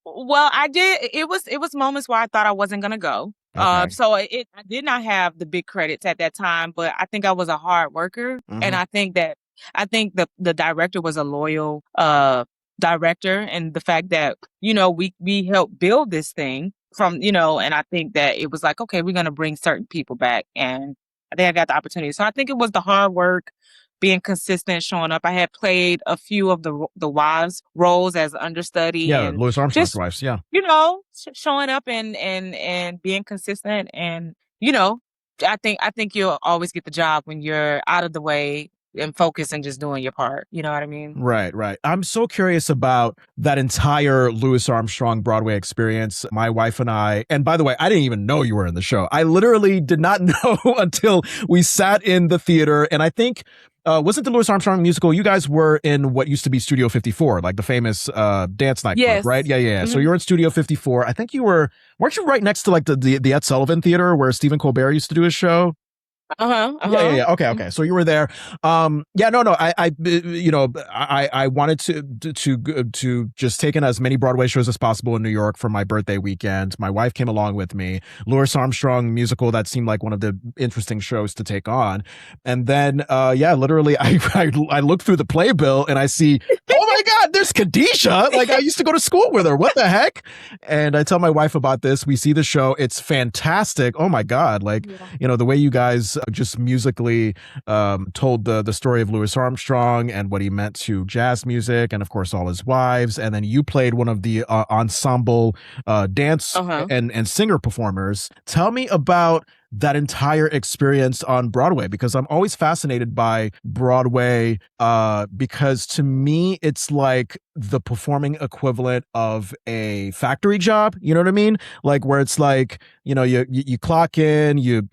Well, I did. It was moments where I thought I wasn't gonna go. Okay. So I did not have the big credits at that time, but I think I was a hard worker, and Hmm. I think the director was a loyal director, and the fact that we helped build this thing from and I think that it was like, okay, we're gonna bring certain people back, and I think I got the opportunity. So I think it was the hard work, being consistent, showing up. I had played a few of the wives roles as understudy, Yeah, and Louis Armstrong's just wives. Yeah. showing up and being consistent, and I think you'll always get the job when you're out of the way and focused and just doing your part. You know what I mean? Right, right. I'm so curious about that entire Louis Armstrong Broadway experience. My wife and I, and by the way, I didn't even know you were in the show. I literally did not know until we sat in the theater. And I think, wasn't the Louis Armstrong musical? You guys were in what used to be Studio 54, like the famous dance nightclub, right? Yes. Yeah. So Hmm. you're in Studio 54. I think weren't you right next to like the Ed Sullivan Theater where Stephen Colbert used to do his show? Uh-huh. Yeah. Uh-huh. Okay. So you were there. Yeah, no. I wanted to just take in as many Broadway shows as possible in New York for my birthday weekend. My wife came along with me. Louis Armstrong musical, that seemed like one of the interesting shows to take on. And then, yeah, literally, I look through the playbill and I see, oh my God, there's Khadijah. Like I used to go to school with her. What the heck? And I tell my wife about this. We see the show. It's fantastic. Oh my God. Like, Yeah. the way you guys just musically told the story of Louis Armstrong and what he meant to jazz music and of course all his wives, and then you played one of the ensemble dance Uh-huh. and singer performers. Tell me about that entire experience on Broadway, because I'm always fascinated by Broadway because to me it's like the performing equivalent of a factory job. You know what I mean? Like where it's like, you clock in, you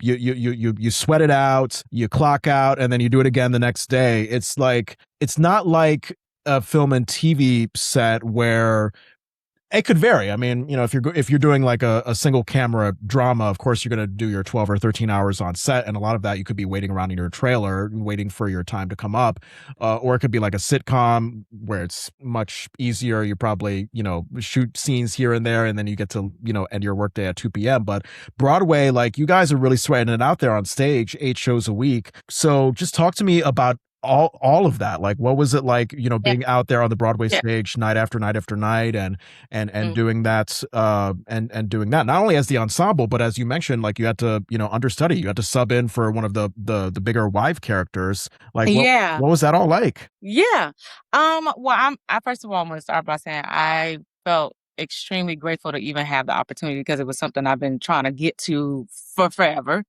sweat it out, you clock out, and then you do it again the next day. It's not like a film and TV set where It could vary. I mean, if you're doing like a single camera drama, of course you're going to do your 12 or 13 hours on set, and a lot of that you could be waiting around in your trailer, waiting for your time to come up, or it could be like a sitcom where it's much easier. You probably shoot scenes here and there, and then you get to end your workday at 2 p.m. But Broadway, like you guys are really sweating it out there on stage, 8 shows a week. So just talk to me about all of that. Like what was it like Yeah. being out there on the Broadway Yeah. stage night after night after night, and Mm. doing that, and doing that not only as the ensemble, but as you mentioned, like you had to understudy, you had to sub in for one of the bigger wife characters. Like Yeah. what was that all like? Yeah. Well, I first of all, I'm going to start by saying I felt extremely grateful to even have the opportunity because it was something I've been trying to get to for forever.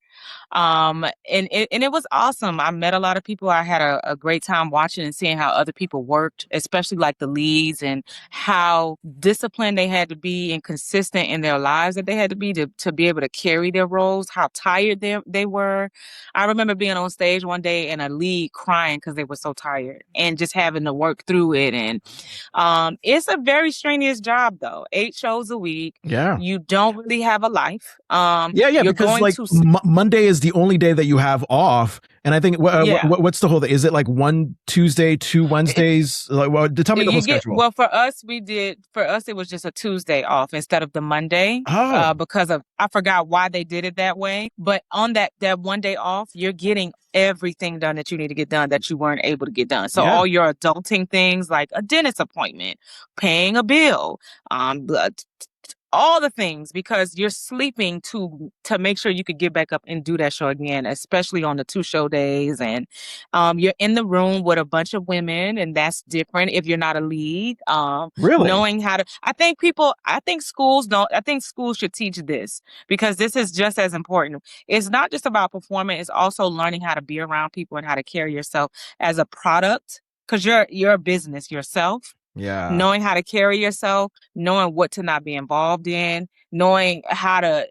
And it was awesome. I met a lot of people. I had a great time watching and seeing how other people worked, especially like the leads and how disciplined they had to be and consistent in their lives that they had to be to be able to carry their roles, how tired they were. I remember being on stage one day and a lead crying because they were so tired and just having to work through it. And it's a very strenuous job though. 8 shows a week. Yeah. You don't really have a life. Yeah, You're because going like to Monday is the only day that you have off, and I think yeah. what's the whole thing? Is it like one Tuesday, two Wednesdays? Like, tell me the whole You get schedule. well for us it was just a Tuesday off instead of the Monday Oh, because of I forgot why they did it that way. But on that one day off, you're getting everything done that you need to get done that you weren't able to get done. So yeah, all your adulting things like a dentist appointment, paying a bill, the all the things because you're sleeping to make sure you could get back up and do that show again, especially on the 2 show days. And you're in the room with a bunch of women, and that's different if you're not a lead. really? Knowing how to, I think schools should teach this because this is just as important. It's not just about performing; it's also learning how to be around people and how to carry yourself as a product because you're a business yourself, Yeah, knowing how to carry yourself, knowing what to not be involved in, knowing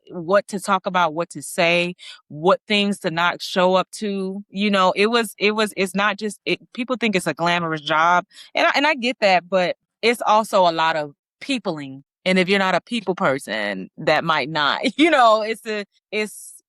what to talk about, what to say, what things to not show up to. It's not just people think it's a glamorous job. And I get that, but it's also a lot of peopling. And if you're not a people person, that might not,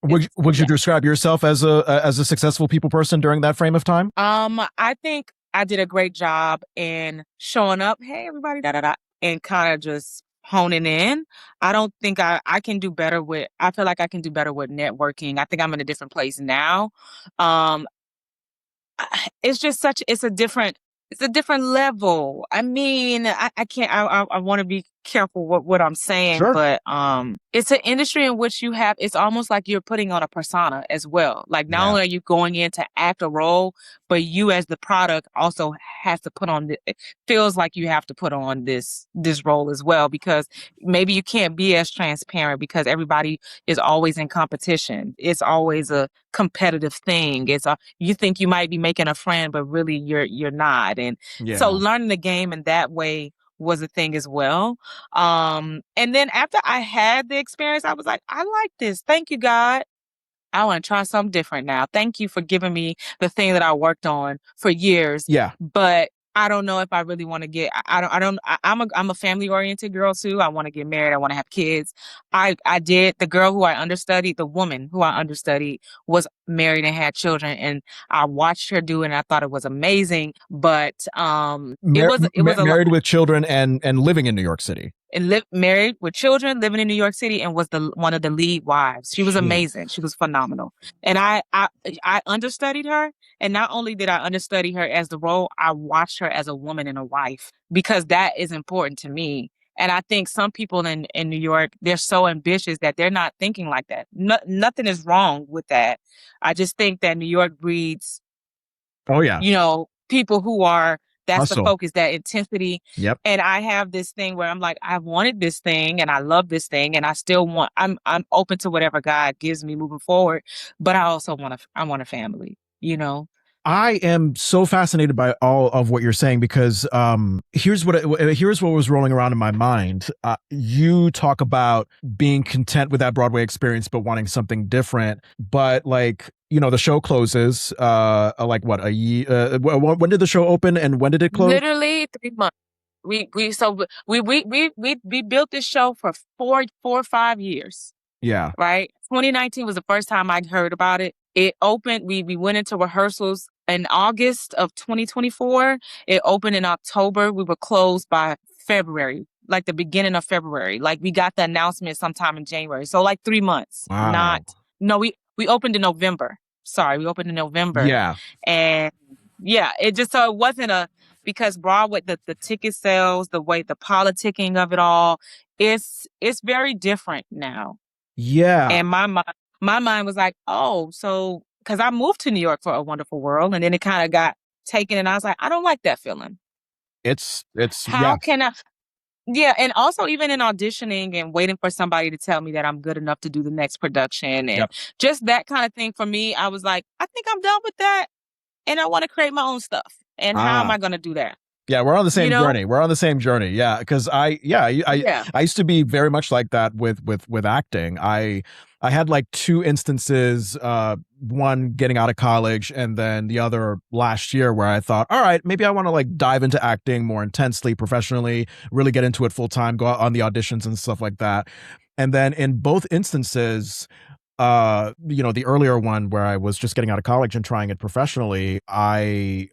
would you yeah. describe yourself as a successful people person during that frame of time? I think I did a great job in showing up. Hey, everybody, da da da, and kind of just honing in. I don't think I can do better with. I feel like I can do better with networking. I think I'm in a different place now. Um, it's just it's a different level. I mean, I can't. I want to be careful what I'm saying, Sure. but it's an industry in which you have. It's almost like you're putting on a persona as well. Like not Yeah. only are you going in to act a role, but you as the product also has to put on. It feels like you have to put on this role as well because maybe you can't be as transparent because everybody is always in competition. It's always a competitive thing. You think you might be making a friend, but really you're not. And so Yeah. learning the game in that way was a thing as well. And then after I had the experience, I was like, I like this. Thank you, God. I want to try something different now. Thank you for giving me the thing that I worked on for years, Yeah. but I don't know if I really want to get. I don't. I'm a family oriented girl too. I want to get married. I want to have kids. I did. The girl who I understudied, the woman who I understudied, was married and had children, and I watched her do it. And I thought it was amazing. But it was a lot Married with children and living in New York City. and lived married with children, living in New York City, and was the one of the lead wives. She was Jeez. amazing. She was phenomenal. And I understudied her, and not only did I understudy her as the role, I watched her as a woman and a wife because that is important to me. And I think some people in New York, they're so ambitious that they're not thinking like that. Nothing is wrong with that. I just think that New York breeds Oh yeah. people who are that's the Hustle. focus, that intensity. Yep. And I have this thing where I'm like, I wanted this thing and I love this thing and I still I'm open to whatever God gives me moving forward. But I also I want a family. I am so fascinated by all of what you're saying because here's what was rolling around in my mind. You talk about being content with that Broadway experience, but wanting something different. But like the show closes. Like what a year? When did the show open and when did it close? Literally 3 months. We built this show for 4 or 5 years. Yeah. Right? 2019 was the first time I heard about it. It opened, we went into rehearsals in August of 2024. It opened in October. We were closed by February, like the beginning of February. Like we got the announcement sometime in January. So like 3 months. Wow. Not no, we opened in November. Sorry, we opened in November. Yeah. And yeah, it just so it wasn't a because Broadway, the ticket sales, the way the politicking of it all, it's very different now. Yeah. And my mind was like, oh, so because I moved to New York for A Wonderful World, and then it kind of got taken, and I was like, I don't like that feeling. It's yeah. How can I? Yeah, and also even in auditioning and waiting for somebody to tell me that I'm good enough to do the next production and Yep. just that kind of thing for me, I was like, I think I'm done with that, and I want to create my own stuff. And how am Ah. I going to do that? Yeah, we're on the You same know? journey. We're on the same journey. Yeah, because Yeah. I used to be very much like that with acting. I had like two instances, one getting out of college and then the other last year where I thought, all right, maybe I want to like dive into acting more intensely, professionally, really get into it full time, go out on the auditions and stuff like that. And then in both instances, the earlier one where I was just getting out of college and trying it professionally, I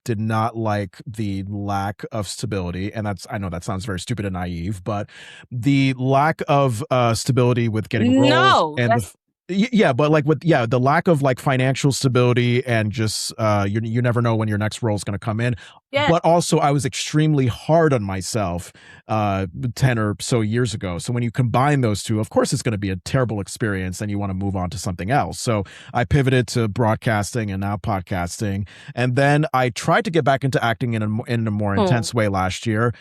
did not like the lack of stability. And I know that sounds very stupid and naive, but the lack of stability with getting roles No, and that's yeah, but like the lack of like financial stability and just you never know when your next role is going to come in. yeah, But also I was extremely hard on myself 10 or so years ago. So when you combine those two, of course it's going to be a terrible experience and you want to move on to something else. So I pivoted to broadcasting and now podcasting. And then I tried to get back into acting in a more cool. intense way last year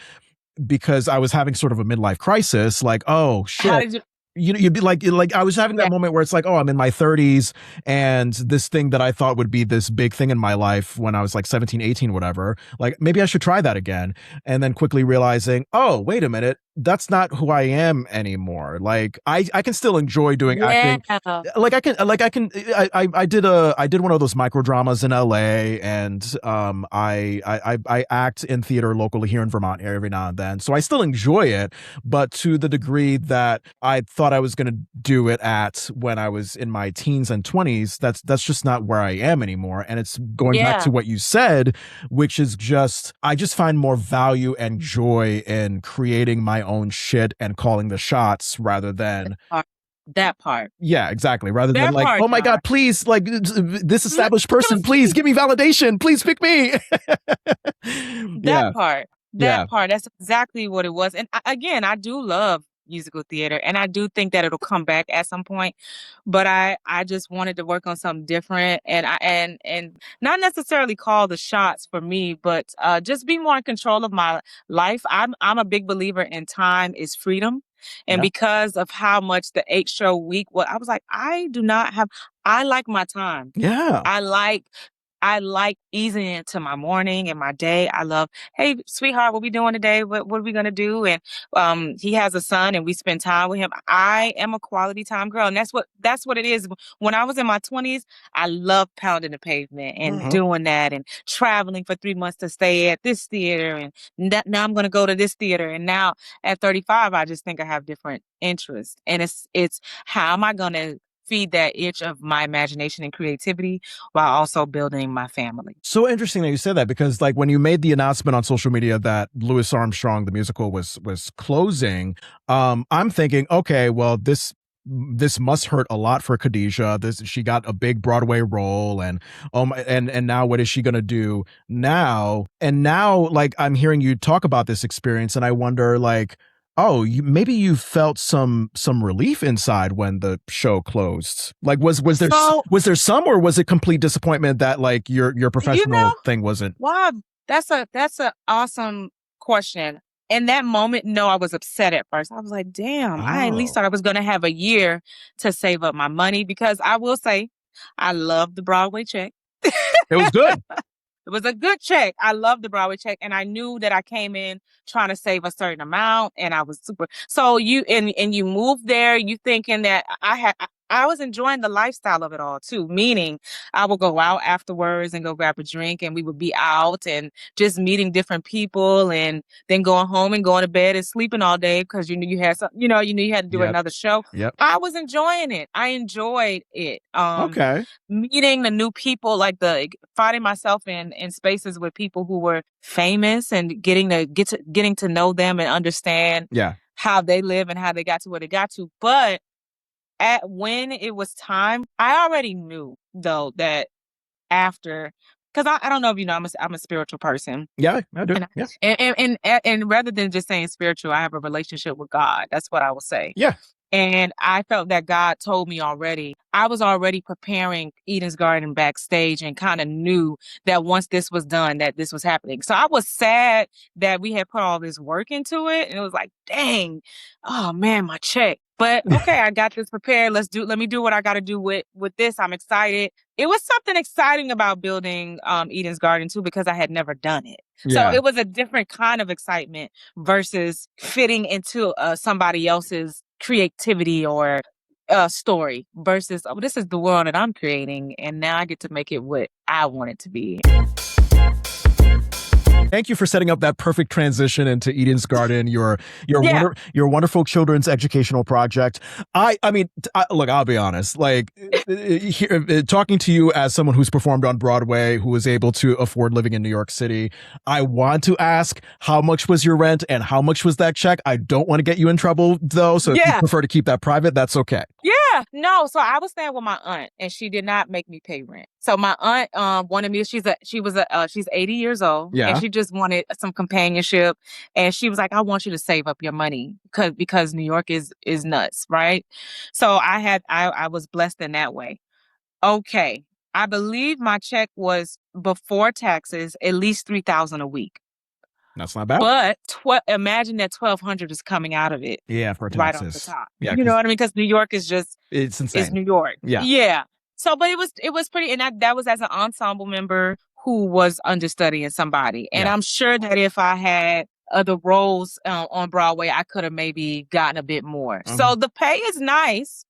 because I was having sort of a midlife crisis, like, oh How shit, did you? you'd be like I was having that Yeah, moment where it's like, oh, I'm in my 30s and this thing that I thought would be this big thing in my life when I was like 17, 18, whatever, like maybe I should try that again. And then quickly realizing, oh, wait a minute, that's not who I am anymore. Like I can still enjoy doing yeah, acting. I did one of those micro dramas in LA, and I act in theater locally here in Vermont every now and then. So I still enjoy it, but to the degree that I thought I was going to do it at when I was in my teens and 20s, that's just not where I am anymore. And it's going back to yeah. what you said, which is just I just find more value and joy in creating my own shit and calling the shots rather than Part- That part. yeah, exactly. Rather than That like, part, oh my John. God, please, like this Look, established person, please give me validation. Please pick me. that Yeah, part. yeah, That part. That's exactly what it was. And again, I do love musical theater, and I do think that it'll come back at some point. But I just wanted to work on something different, and and not necessarily call the shots for me, but just be more in control of my life. I'm a big believer in time is freedom. And yeah, because of how much the 8 show week was, I was like, I like my time. yeah. I like I like easing into my morning and my day. I love, hey, sweetheart, what we doing today? What are we gonna do? And he has a son, and we spend time with him. I am a quality time girl, and that's what it is. When I was in my 20s, I loved pounding the pavement and Mhm. doing that, and traveling for 3 months to stay at this theater, and now I'm gonna go to this theater. And now at 35, I just think I have different interests, and it's how am I gonna feed that itch of my imagination and creativity while also building my family. So interesting that you said that because like when you made the announcement on social media that Louis Armstrong the musical was closing, I'm thinking, okay, well this must hurt a lot for Khadijah. This she got a big Broadway role, and and now what is she gonna do now? And now like I'm hearing you talk about this experience, and I wonder like, oh, maybe you felt some relief inside when the show closed. Like So, was there some, or was it complete disappointment that like your you know, professional thing wasn't? wow, that's a awesome question. In that moment, no, I was upset at first. I was like, damn, I at least Oh, thought I was gonna have a year to save up my money because I will say I love the Broadway check. it was good. It was a good check. I love the Broadway check, and I knew that I came in trying to save a certain amount, and I was super. So you and you moved there, you thinking that I had. I was enjoying the lifestyle of it all too, meaning I would go out afterwards and go grab a drink and we would be out and just meeting different people and then going home and going to bed and sleeping all day because you knew you had some, you knew you had to do Yep. another show. Yep. I was enjoying it. I enjoyed it. Okay. Meeting the new people, like finding myself in spaces with people who were famous and getting to know them and understand how they live and how they got to where they got to. But when it was time, I already knew though that after, because I don't know if you know, I'm a spiritual person. Yeah, I do. And, Yeah. and rather than just saying spiritual, I have a relationship with God. That's what I will say. Yeah. And I felt that God told me already. I was already preparing Eden's Garden backstage and kind of knew that once this was done, that this was happening. So I was sad that we had put all this work into it. And it was like, dang, oh man, my check. But okay, I got this prepared. Let me do what I got to do with this. I'm excited. It was something exciting about building Eden's Garden too, because I had never done it. Yeah. So it was a different kind of excitement versus fitting into somebody else's creativity or story versus, oh, this is the world that I'm creating and now I get to make it what I want it to be. Thank you for setting up that perfect transition into Eden's Garden, your wonderful children's educational project. I mean, look, I'll be honest. Like, talking to you as someone who's performed on Broadway, who was able to afford living in New York City, I want to ask, how much was your rent and how much was that check? I don't want to get you in trouble, though. So if you prefer to keep that private, that's okay. Yeah, no. So I was staying with my aunt, and she did not make me pay rent. So my aunt wanted me. She's 80 years old, and she just wanted some companionship. And she was like, "I want you to save up your money because New York is nuts, right?" So I was blessed in that way. Okay, I believe my check was before taxes at least $3,000 a week. That's not bad. But imagine that 1,200 is coming out of it. Yeah, for right taxes. off the top. Yeah, you know what I mean? Because New York is it's insane. It's New York. Yeah. Yeah. So, but it was pretty, and that was as an ensemble member who was understudying somebody. And I'm sure that if I had other roles on Broadway, I could have maybe gotten a bit more. So the pay is nice.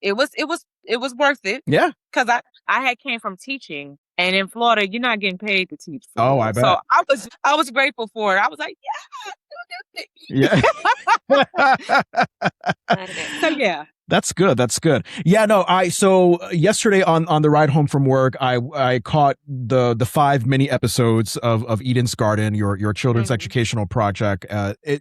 It was worth it. Yeah. Because I had came from teaching. And in Florida, you're not getting paid to teach. Oh, I bet. So I was grateful for it. I was like, yeah. So yeah. That's good. That's good. Yeah, no, so yesterday on the ride home from work, I caught the 5 mini episodes of Eden's Garden, your children's educational project.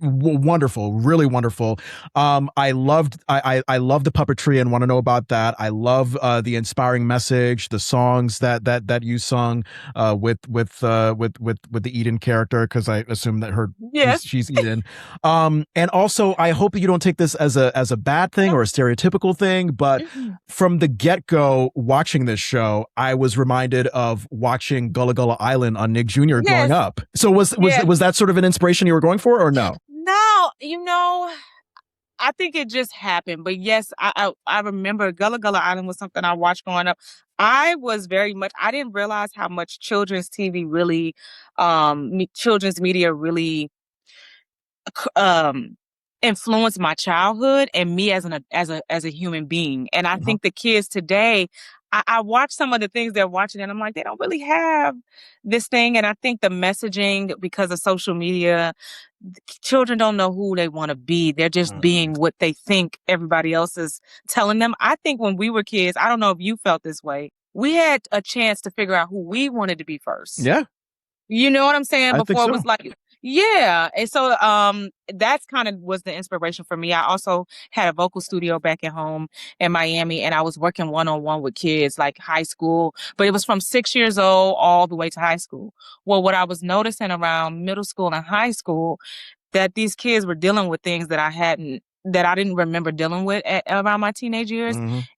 Wonderful, really wonderful. I loved the puppetry and want to know about that. I love the inspiring message, the songs that you sung with the Eden character, because I assume that she's Eden. And also I hope you don't take this as a bad thing or a stereotypical thing, but from the get-go watching this show, I was reminded of watching Gullah Gullah Island on Nick Jr. growing up. So was that sort of an inspiration you were going for, or no? No, I think it just happened. But yes, I remember Gullah Gullah Island was something I watched growing up. I didn't realize how much children's TV really, children's media really influenced my childhood and me as a human being. And I think the kids today, I watch some of the things they're watching and I'm like, they don't really have this thing. And I think the messaging, because of social media, children don't know who they want to be. They're just being what they think everybody else is telling them. I think when we were kids, I don't know if you felt this way, we had a chance to figure out who we wanted to be first. Yeah. You know what I'm saying? I Before think so. it was like, yeah. And so that's kind of was the inspiration for me. I also had a vocal studio back at home in Miami, and I was working one-on-one with kids, like high school, but it was from 6 years old all the way to high school. Well, what I was noticing around middle school and high school, that these kids were dealing with things that I didn't remember dealing with around my teenage years.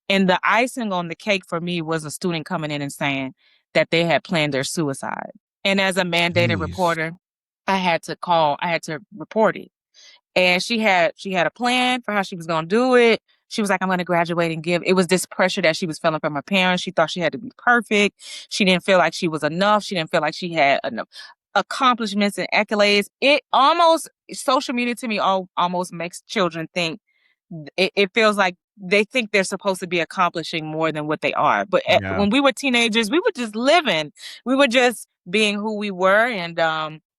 And the icing on the cake for me was a student coming in and saying that they had planned their suicide. And as a mandated reporter, I had to report it. And she had a plan for how she was going to do it. She was like, I'm going to graduate and give. It was this pressure that she was feeling from her parents. She thought she had to be perfect. She didn't feel like she was enough. She didn't feel like she had enough accomplishments and accolades. Social media to me almost makes children think, it feels like they think they're supposed to be accomplishing more than what they are. But Yeah. when we were teenagers, we were just living. We were just being who we were. And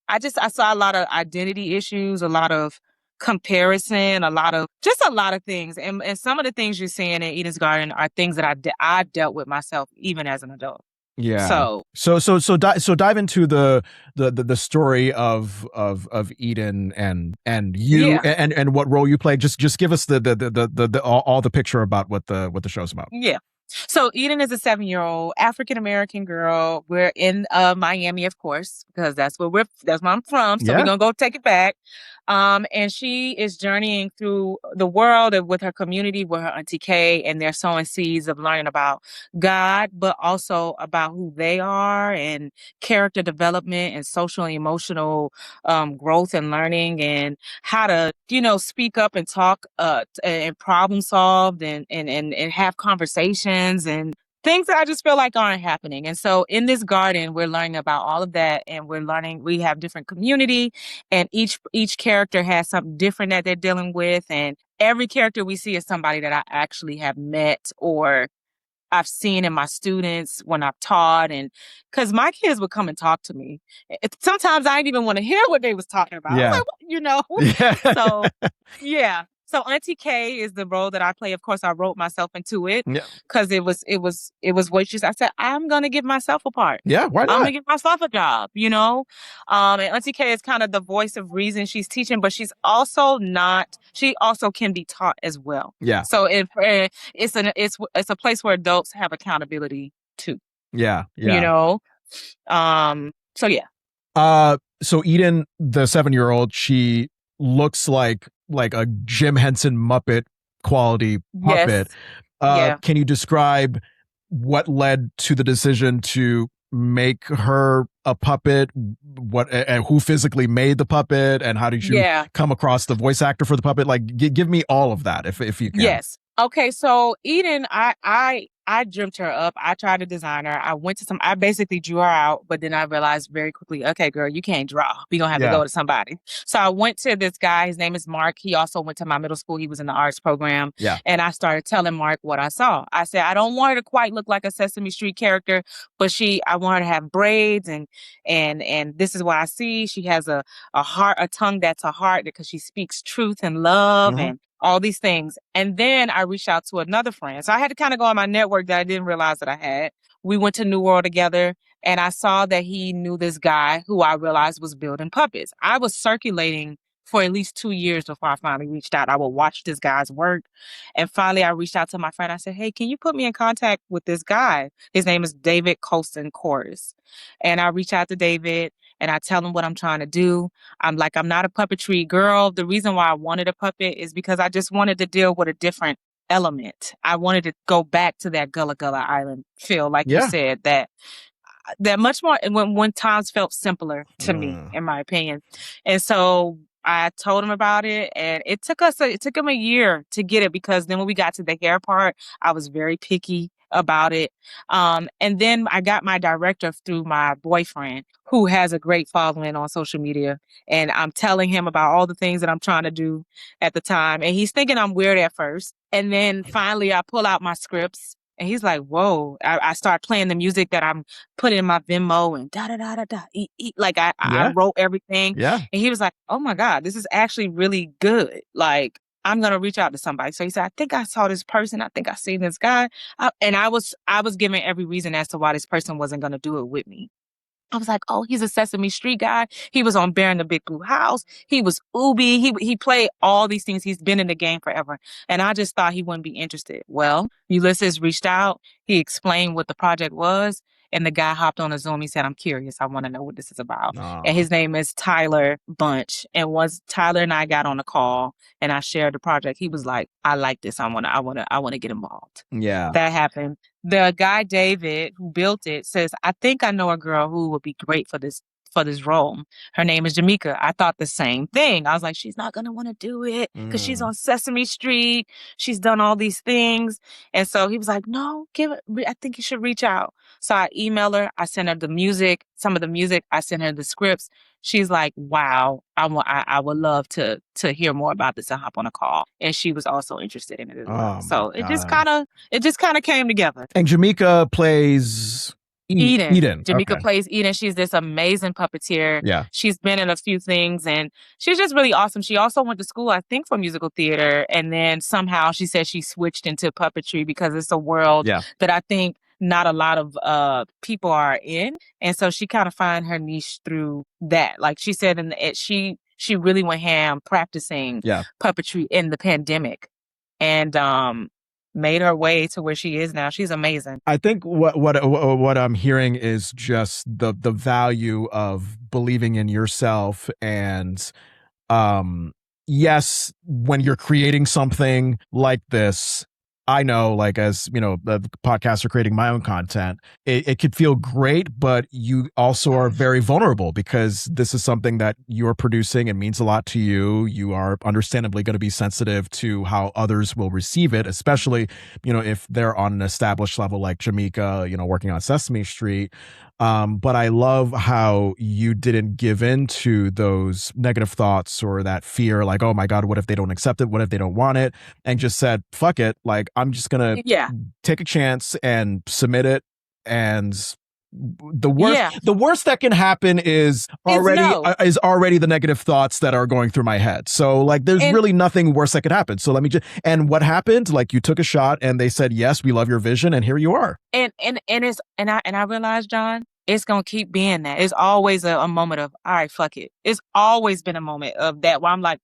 I saw a lot of identity issues, a lot of comparison, a lot of things. And some of the things you're seeing in Eden's Garden are things that I've dealt with myself even as an adult. Yeah. So So dive into the story of Eden and you yeah. and what role you play. Just give us the all the picture about what the show's about. Yeah. So Eden is a 7-year-old African American girl. We're in Miami, of course, because that's where I'm from. So we're Yeah. gonna go take it back. And she is journeying through the world with her community, with her Auntie Kay, and they're sowing seeds of learning about God, but also about who they are and character development and social and emotional growth and learning, and how to, speak up and talk and problem solve and have conversations and things that I just feel like aren't happening. And so in this garden, we're learning about all of that, and we have different community, and each character has something different that they're dealing with, and every character we see is somebody that I actually have met or I've seen in my students when I've taught. And because my kids would come and talk to me. Sometimes I didn't even want to hear what they was talking about. I was Yeah. like, Yeah. So yeah. So Auntie K is the role that I play. Of course, I wrote myself into it Yeah. because it was what I said, I'm gonna give myself a part. Yeah. Why I'm not? gonna give myself a job, And Auntie K is kind of the voice of reason. She's teaching, but she's also not. She also can be taught as well. Yeah. So it's a place where adults have accountability too. Yeah. You Yeah. know. So yeah. So Eden, the 7-year-old, she looks like a Jim Henson Muppet quality puppet. Yes. Yeah. Can you describe what led to the decision to make her a puppet? What and who physically made the puppet, and how did you Yeah. come across the voice actor for the puppet? Like, give me all of that if you can. Yes. Okay, so Eden, I dreamt her up. I tried to design her. I basically drew her out, but then I realized very quickly, okay, girl, you can't draw. We're gonna have to Yeah. go to somebody. So I went to this guy, his name is Mark. He also went to my middle school. He was in the arts program. Yeah. And I started telling Mark what I saw. I said, I don't want her to quite look like a Sesame Street character, but I want her to have braids and this is what I see. She has a heart, a tongue that's a heart because she speaks truth and love Mhm. and all these things. And then I reached out to another friend. So I had to kind of go on my network that I didn't realize that I had. We went to New World together, and I saw that he knew this guy who I realized was building puppets. I was circulating for at least 2 years before I finally reached out. I would watch this guy's work. And finally I reached out to my friend. I said, hey, can you put me in contact with this guy? His name is David Colston Chorus. And I reach out to David and I tell him what I'm trying to do. I'm like, I'm not a puppetry girl. The reason why I wanted a puppet is because I just wanted to deal with a different element. I wanted to go back to that Gullah Gullah Island feel, like you said, that much more when times felt simpler to me, in my opinion. And so I told him about it, and it took him a year to get it, because then when we got to the hair part, I was very picky about it. And then I got my director through my boyfriend, who has a great following on social media. And I'm telling him about all the things that I'm trying to do at the time. And he's thinking I'm weird at first. And then finally I pull out my scripts and he's like, whoa. I start playing the music that I'm putting in my Venmo and da da da da da. Like I wrote everything. Yeah. And he was like, oh my God, this is actually really good. Like, I'm gonna reach out to somebody. So he said, I think I saw this person. I think I seen this guy. And I was given every reason as to why this person wasn't gonna do it with me. I was like, oh, he's a Sesame Street guy. He was on Bear in the Big Blue House. He was Ubi. He played all these things. He's been in the game forever. And I just thought he wouldn't be interested. Well, Ulysses reached out. He explained what the project was. And the guy hopped on a Zoom. He said, I'm curious. I want to know what this is about. And his name is Tyler Bunch. And once Tyler and I got on a call and I shared the project, he was like, I like this. I want to get involved. Yeah. That happened. The guy, David, who built it, says, I think I know a girl who would be great for this role. Her name is Jamaica. I thought the same thing. I was like, she's not going to want to do it because she's on Sesame Street. She's done all these things. And so he was like, no, I think you should reach out. So I emailed her. I sent her the music, some of the music. I sent her the scripts. she's like, wow, I would love to hear more about this and hop on a call. And she was also interested in it as well. Oh my So God. it just kind of came together. And Jamaica plays Eden. Eden. Jamaica Okay. plays Eden. She's this amazing puppeteer. Yeah. She's been in a few things and she's just really awesome. She also went to school, I think, for musical theater. And then somehow she said she switched into puppetry because it's a world that I think not a lot of people are in. And so she kind of found her niche through that. Like she said, she really went ham practicing puppetry in the pandemic. And made her way to where she is now. She's amazing. I think what I'm hearing is just the value of believing in yourself and yes, when you're creating something like this, I know, like, as you know, the podcaster creating my own content, it could feel great, but you also are very vulnerable because this is something that you're producing. It means a lot to you. You are understandably going to be sensitive to how others will receive it, especially, you know, if they're on an established level like Jamaica, you know, working on Sesame Street. But I love how you didn't give in to those negative thoughts or that fear, like, oh my God, what if they don't accept it? What if they don't want it? And just said, fuck it. Like, I'm just going to take a chance and submit it. And the worst that can happen is already the negative thoughts that are going through my head. So like, there's really nothing worse that could happen. So let me just, and what happened? Like, you took a shot and they said, yes, we love your vision. And here you are. And I realized, Jon, it's going to keep being that. It's always a moment of, all right, fuck it. It's always been a moment of that where I'm like,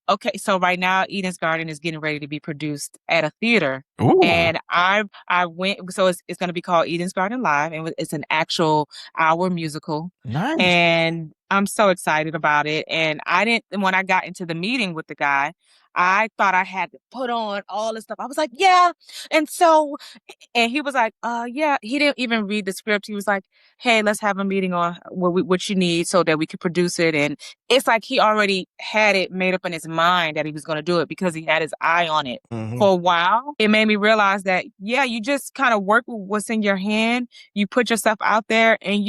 okay, so right now Eden's Garden is getting ready to be produced at a theater. Ooh. And I went, so it's going to be called Eden's Garden Live, and it's an actual hour musical. Nice. And I'm so excited about it. And when I got into the meeting with the guy, I thought I had to put on all this stuff. I was like, yeah. And he was like, yeah, he didn't even read the script. He was like, hey, let's have a meeting on what you need so that we could produce it. And it's like he already had it made up in his mind that he was going to do it because he had his eye on it for a while. It made me realize that, yeah, you just kind of work with what's in your hand. You put yourself out there and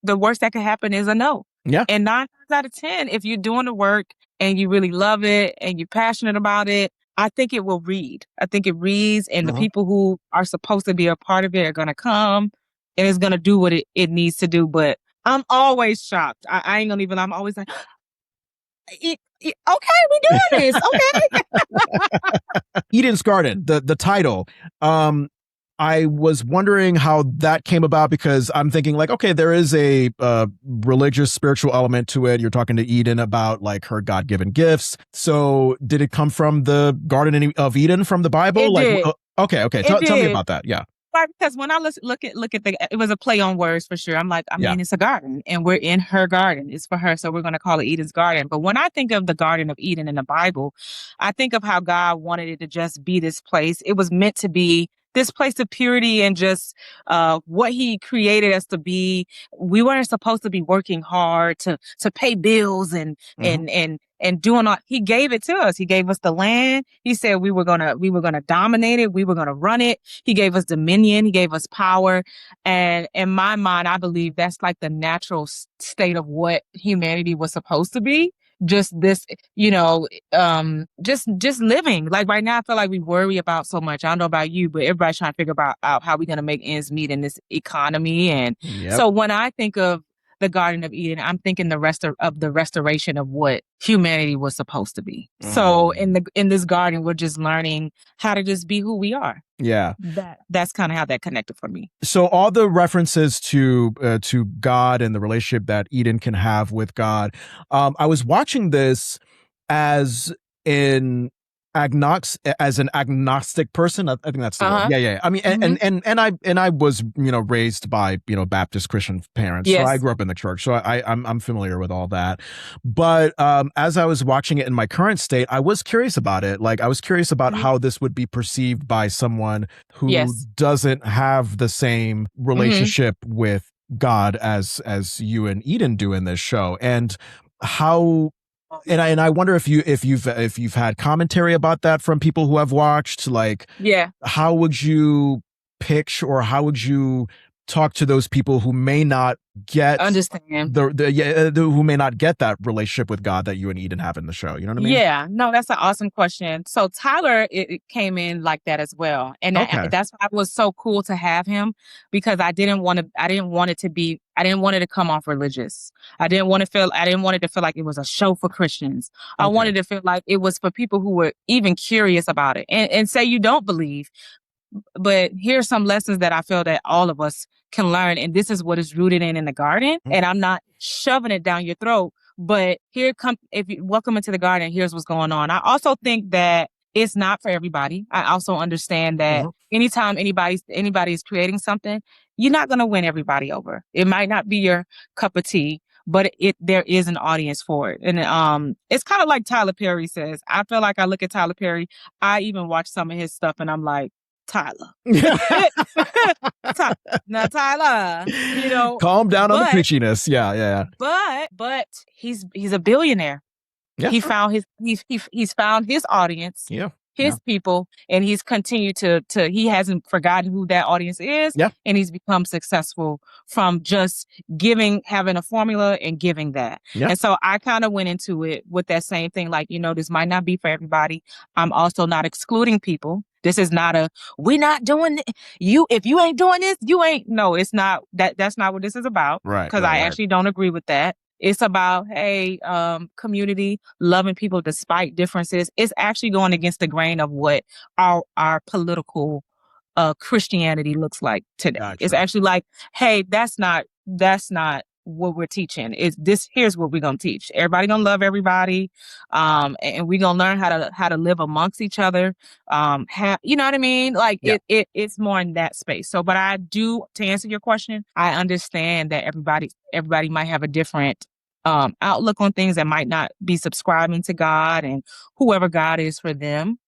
the worst that could happen is a no. Yeah. And 9 times out of 10, if you're doing the work and you really love it and you're passionate about it, I think it will read. I think it reads, and the people who are supposed to be a part of it are going to come and it's going to do what it needs to do. But I'm always shocked. I ain't going to even, I'm always like, okay, we're doing this. Okay. Eden's Garden, the title. I was wondering how that came about because I'm thinking like, okay, there is a religious, spiritual element to it. You're talking to Eden about like her God-given gifts. So did it come from the Garden of Eden from the Bible? Did. Okay. Tell me about that. Yeah. Right, because when I look at it was a play on words for sure. I'm like, I mean, it's a garden and we're in her garden. It's for her. So we're going to call it Eden's Garden. But when I think of the Garden of Eden in the Bible, I think of how God wanted it to just be this place. It was meant to be this place of purity and just what he created us to be. We weren't supposed to be working hard to pay bills and doing all. He gave it to us. He gave us the land. He said we were gonna dominate it. We were gonna run it. He gave us dominion. He gave us power. And in my mind, I believe that's like the natural state of what humanity was supposed to be. Just this, just living. Like right now, I feel like we worry about so much. I don't know about you, but everybody's trying to figure out how we're going to make ends meet in this economy. And so when I think of the Garden of Eden, I'm thinking the restoration of what humanity was supposed to be. So in this garden, we're just learning how to just be who we are. Yeah. That's kind of how that connected for me. So all the references to God and the relationship that Eden can have with God, I was watching this as an agnostic person. I think that's the word. Yeah. I mean, and I was, raised by, Baptist Christian parents. Yes. So I grew up in the church. So I'm familiar with all that. But as I was watching it in my current state, I was curious about it. Like I was curious about how this would be perceived by someone who doesn't have the same relationship with God as you and Eden do in this show. And how. And I wonder if you've had commentary about that from people who have watched, like, how would you pitch or how would you talk to those people who may not get understand who may not get that relationship with God that you and Eden have in the show. You know what I mean? Yeah, no, that's an awesome question. So Tyler, it came in like that as well, and Okay. that's why it was so cool to have him, because I didn't want it to come off religious. I didn't want it to feel like it was a show for Christians. I Okay. wanted to feel like it was for people who were even curious about it, and say you don't believe, but here's some lessons that I feel that all of us can learn, and this is what is rooted in the garden. Mhm. And I'm not shoving it down your throat, but if you welcome into the garden, here's what's going on. I also think that it's not for everybody. I also understand that anytime anybody is creating something, you're not going to win everybody over. It might not be your cup of tea, but there is an audience for it. And it's kind of like Tyler Perry says. I feel like I look at Tyler Perry, I even watch some of his stuff and I'm like, Tyler. Now, Tyler, calm down on the preachiness. Yeah. But he's a billionaire. Yeah, he's found his audience. Yeah. His people, and he's continued to he hasn't forgotten who that audience is. Yeah. And he's become successful from just having a formula and giving that. Yeah. And so I kind of went into it with that same thing, like, this might not be for everybody. I'm also not excluding people. This is not we're not doing if you ain't doing this, you ain't. No, it's not that's not what this is about. Right. Because I actually don't agree with that. It's about, hey, community, loving people despite differences. It's actually going against the grain of what our political Christianity looks like today. Gotcha. It's actually like, hey, that's not what we're teaching. Here's what we're gonna teach. Everybody gonna love everybody, and we're gonna learn how to live amongst each other. You know what I mean? Like it's more in that space. So, but I do, to answer your question, I understand that everybody might have a different outlook on things, that might not be subscribing to God and whoever God is for them.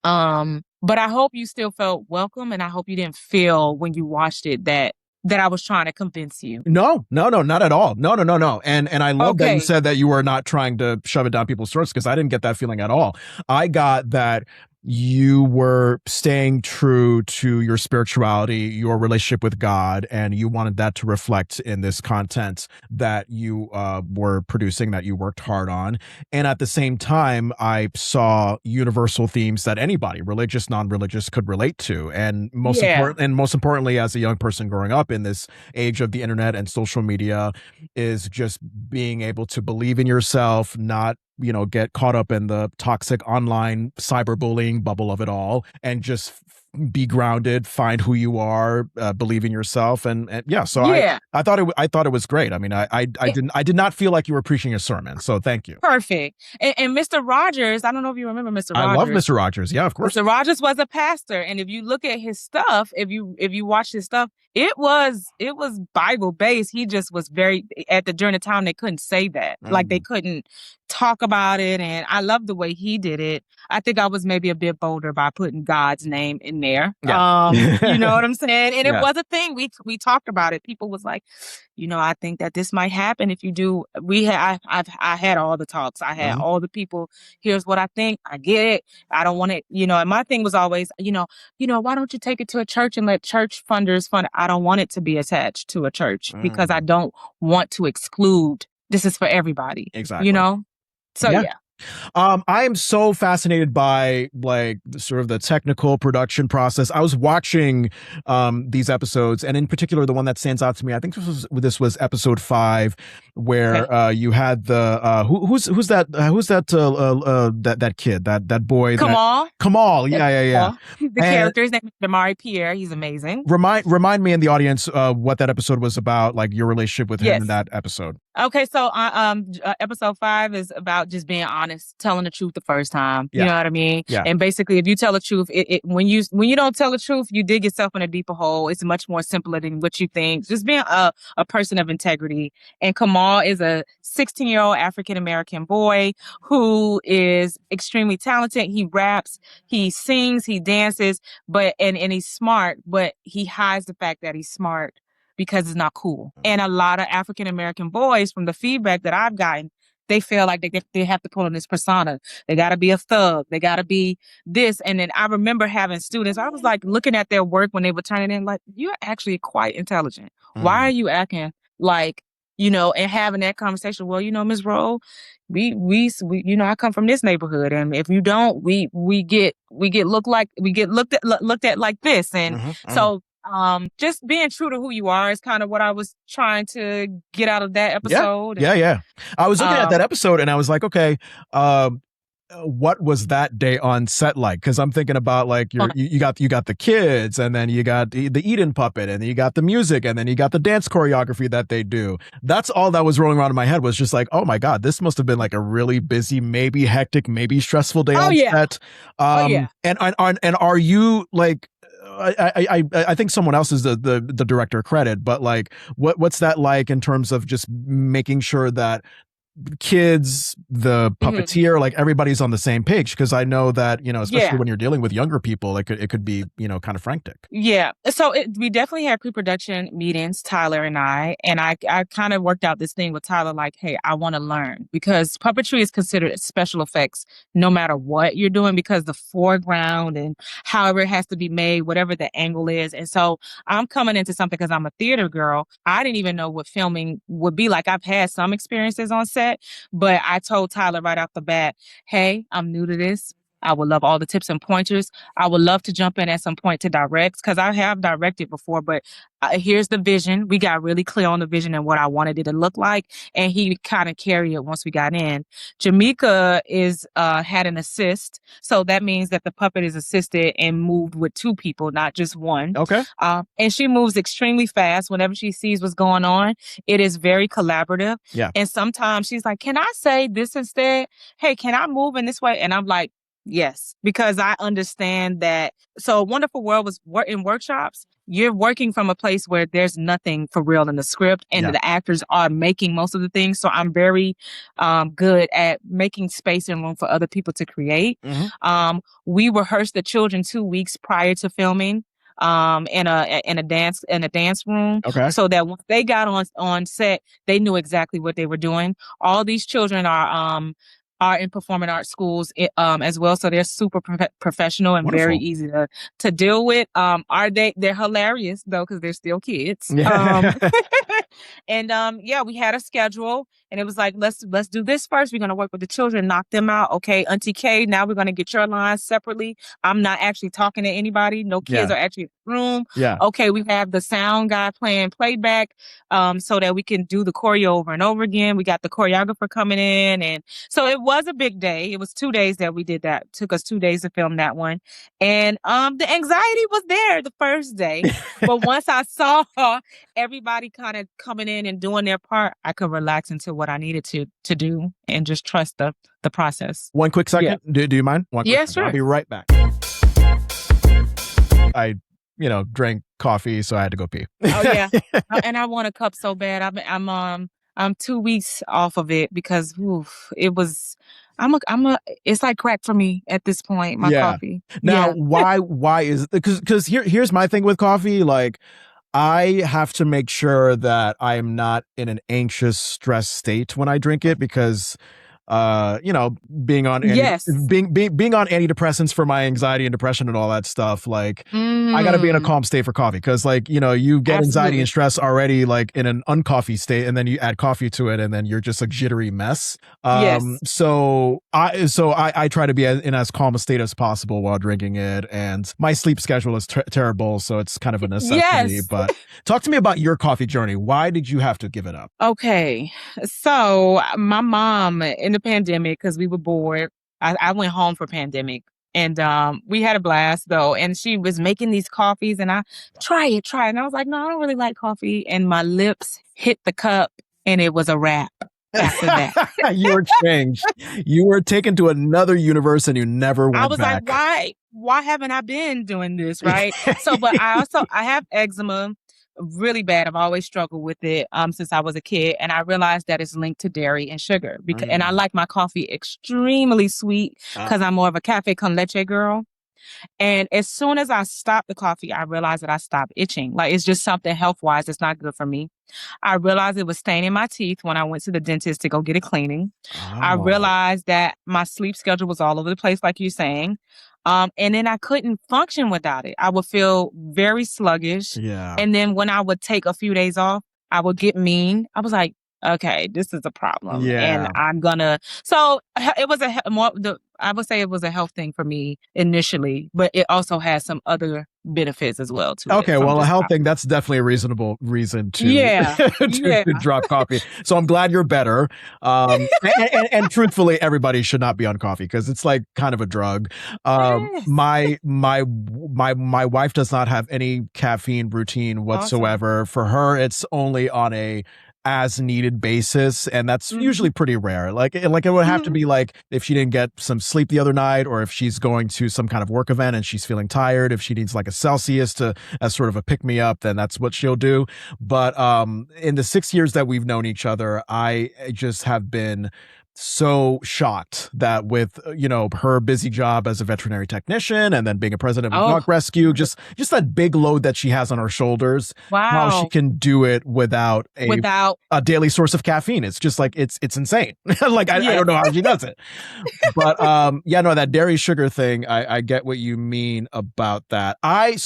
But I hope you still felt welcome, and I hope you didn't feel when you watched it that I was trying to convince you. No, not at all. No. And I love that you said that you were not trying to shove it down people's throats, because I didn't get that feeling at all. I got that you were staying true to your spirituality, your relationship with God, and you wanted that to reflect in this content that you were producing, that you worked hard on. And at the same time, I saw universal themes that anybody, religious, non-religious, could relate to. And most importantly, as a young person growing up in this age of the internet and social media, is just being able to believe in yourself, not get caught up in the toxic online cyberbullying bubble of it all, and just be grounded, find who you are, believe in yourself. I thought it was great. I mean, I did not feel like you were preaching a sermon. So thank you. Perfect. And Mr. Rogers, I don't know if you remember Mr. Rogers. I love Mr. Rogers. Yeah, of course. Mr. Rogers was a pastor. And if you look at his stuff, if you watch his stuff, it was Bible based. He just was during the time they couldn't say that. Like they couldn't talk about it. And I love the way he did it. I think I was maybe a bit bolder by putting God's name in there. Yeah. You know what I'm saying? And it was a thing. We talked about it. People was like, I think that this might happen if you do. I had all the talks. I had all the people. Here's what I think. I get it. I don't want it. And my thing was always, why don't you take it to a church and let church funders fund it? I don't want it to be attached to a church because I don't want to exclude. This is for everybody. Exactly. So yeah. I am so fascinated by sort of the technical production process. I was watching these episodes, and in particular, the one that stands out to me, I think this was episode 5, where you had the who's that kid, that boy, Kamal. Yeah. The character's name is Damari Pierre. He's amazing. Remind me in the audience what that episode was about, like your relationship with him in that episode. Okay, so episode 5 is about just being honest, telling the truth the first time. You know what I mean? Yeah. And basically, if you tell the truth, when you don't tell the truth, you dig yourself in a deeper hole. It's much more simpler than what you think. Just being a person of integrity. And Kamal is a 16-year-old African-American boy who is extremely talented. He raps, he sings, he dances, and he's smart, but he hides the fact that he's smart because it's not cool. And a lot of African-American boys, from the feedback that I've gotten, they feel like they have to put on this persona. They got to be a thug. They got to be this. And then I remember having students, I was like looking at their work when they were turning in, like, you're actually quite intelligent. Why are you acting like, and having that conversation? Well, Ms. Rolle, we I come from this neighborhood, and if you don't, we get looked at like this. And so just being true to who you are is kind of what I was trying to get out of that episode. Yeah. I was looking at that episode and I was like, okay, what was that day on set like? Because I'm thinking about like you got the kids, and then you got the Eden puppet, and then you got the music, and then you got the dance choreography that they do. That's all that was rolling around in my head, was just like, oh my God, this must have been like a really busy, maybe hectic, maybe stressful day on set. And are you like, I think someone else is the director credit, but like what's that like in terms of just making sure that kids, the puppeteer, like everybody's on the same page? Because I know that, especially when you're dealing with younger people, it could be, kind of frantic. Yeah. So we definitely had pre-production meetings, Tyler and I kind of worked out this thing with Tyler, like, hey, I want to learn, because puppetry is considered special effects no matter what you're doing, because the foreground and however it has to be made, whatever the angle is. And so I'm coming into something because I'm a theater girl. I didn't even know what filming would be like. I've had some experiences on set, but I told Tyler right off the bat, hey, I'm new to this. I would love all the tips and pointers. I would love to jump in at some point to direct, because I have directed before, but here's the vision. We got really clear on the vision and what I wanted it to look like, and he kind of carried it once we got in. Jamaica had an assist, so that means that the puppet is assisted and moved with two people, not just one. Okay. And she moves extremely fast whenever she sees what's going on. It is very collaborative. Yeah. And sometimes she's like, can I say this instead? Hey, can I move in this way? And I'm like, yes, because I understand that. So Wonderful World was in workshops. You're working from a place where there's nothing for real in the script, and the actors are making most of the things. So I'm very good at making space and room for other people to create. We rehearsed the children 2 weeks prior to filming in a dance room. Okay. So that once they got on set, they knew exactly what they were doing. All these children are in performing arts schools as well. So they're super professional and very easy to deal with. They're hilarious though, because they're still kids. And we had a schedule, and it was like, let's do this first. We're going to work with the children, knock them out. Okay, Auntie K, now we're going to get your lines separately. I'm not actually talking to anybody. No kids are actually in the room. Yeah. Okay, we have the sound guy playing playback so that we can do the choreo over and over again. We got the choreographer coming in. And so it was a big day. It was 2 days that we did that. It took us 2 days to film that one. And the anxiety was there the first day. But once I saw everybody kind of coming in and doing their part, I could relax into what I needed to do and just trust the process. One quick second. Yeah. Do you mind? Sure. I'll be right back. I drank coffee, so I had to go pee. Oh yeah. And I want a cup so bad. I'm 2 weeks off of it because it was it's like crack for me at this point, my coffee. Now, why is it? Because here's my thing with coffee. Like, I have to make sure that I'm not in an anxious, stressed state when I drink it, because being on being on antidepressants for my anxiety and depression and all that stuff, like I got to be in a calm state for coffee, because like you get anxiety and stress already like in an uncoffee state, and then you add coffee to it, and then you're just a jittery mess. So I try to be in as calm a state as possible while drinking it, and my sleep schedule is terrible, so it's kind of a necessity. But talk to me about your coffee journey. Why did you have to give it up? Okay, so my mom in the pandemic, because we were bored, I went home for pandemic, and we had a blast though, and she was making these coffees, and I try it, and I was like, no, I don't really like coffee, and my lips hit the cup, and it was a wrap after that. You were changed. You were taken to another universe, and you never went back. I was like, why haven't I been doing this, right? So, but I have eczema really bad. I've always struggled with it since I was a kid, and I realized that it's linked to dairy and sugar, because and I like my coffee extremely sweet because I'm more of a cafe con leche girl. And as soon as I stopped the coffee, I realized that I stopped itching. Like it's just something health wise that's not good for me. I realized it was staining my teeth when I went to the dentist to go get a cleaning. I Oh, realized that my sleep schedule was all over the place, like you're saying. And then I couldn't function without it. I would feel very sluggish. yeah. And then when I would take a few days off, I would get mean. I was like, okay, this is a problem. And Yeah. I'm gonna, so it was more, I would say it was a health thing for me initially, but it also has some other benefits as well to it Okay, from well, a just health thing, stopping. that's definitely a reasonable reason to Yeah. Yeah. to drop coffee. So I'm glad you're better. And truthfully, everybody should not be on coffee because it's like kind of a drug. Yes. My wife does not have any caffeine routine Awesome. whatsoever. For her, it's only on a as needed basis, and that's Hmm. usually pretty rare. Like it would have to Hmm. be like if she didn't get some sleep the other night, or if she's going to some kind of work event and she's feeling tired, if she needs like a Celsius to as sort of a pick me up, then that's what she'll do. But in the 6 years that we've known each other, I just have been so shocked that with her busy job as a veterinary technician and then being a president of a dog Oh, rescue, just that big load that she has on her shoulders, how she wow. can do it without Without, a daily source of caffeine. It's just like it's insane. Like I yes. don't know how she does it. But yeah, no, that dairy sugar thing, I get what you mean about that. I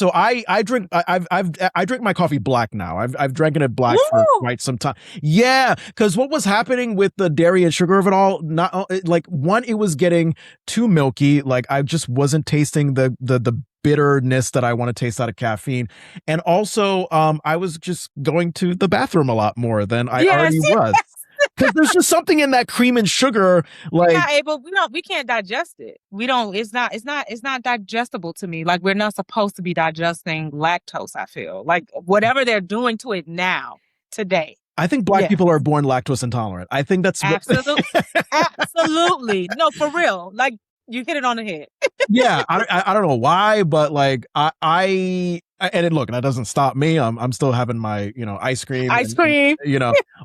drink I drink my coffee black now. I've drinking it black for Woo! quite some time. Yeah, because what was happening with the dairy and sugar of it all, not like one, it was getting too milky. Like I just wasn't tasting the bitterness that I want to taste out of caffeine. And also, I was just going to the bathroom a lot more than I Yes. already was. Because there's just something in that cream and sugar, We're like not able, we can't digest it. We don't, it's not digestible to me. Like we're not supposed to be digesting lactose, I feel. Like whatever they're doing to it now, today. I think black Yeah. people are born lactose intolerant. I think that's what. Absolutely. Absolutely. No, for real. Like you hit it on the head. Yeah, I don't know why, but like and look, that doesn't stop me. I'm still having my ice cream Ice and cream.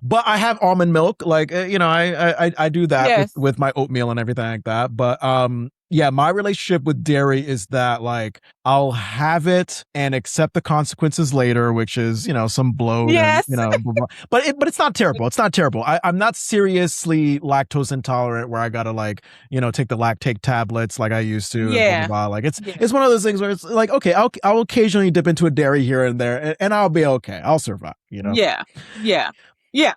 but I have almond milk. Like I do that Yes. with my oatmeal and everything like that. But yeah, my relationship with dairy is that like I'll have it and accept the consequences later, which is some bloat and Yes. blah, blah. But it's not terrible. It's not terrible. I'm not seriously lactose intolerant where I gotta like take the lactate tablets like I used to and blah blah Yeah. blah. Like Yeah. it's one of those things where it's like, okay, I'll occasionally dip into a dairy here and there, and I'll be okay. I'll survive. Yeah. Yeah. Yeah.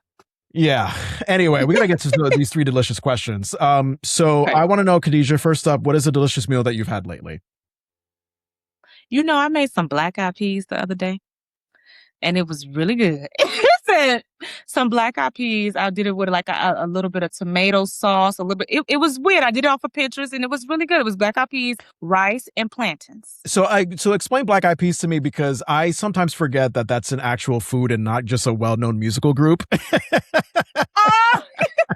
Yeah. Anyway, we gotta get to these three delicious questions. So Okay. I want to know, Khadijah, first up, what is a delicious meal that you've had lately? I made some black eyed peas the other day. And it was really good. Said some black eyed peas. I did it with like a little bit of tomato sauce, a little bit. It was weird. I did it off of pictures, and it was really good. It was black eyed peas, rice, and plantains. So explain Black Eyed Peas to me because I sometimes forget that that's an actual food and not just a well-known musical group. Ah,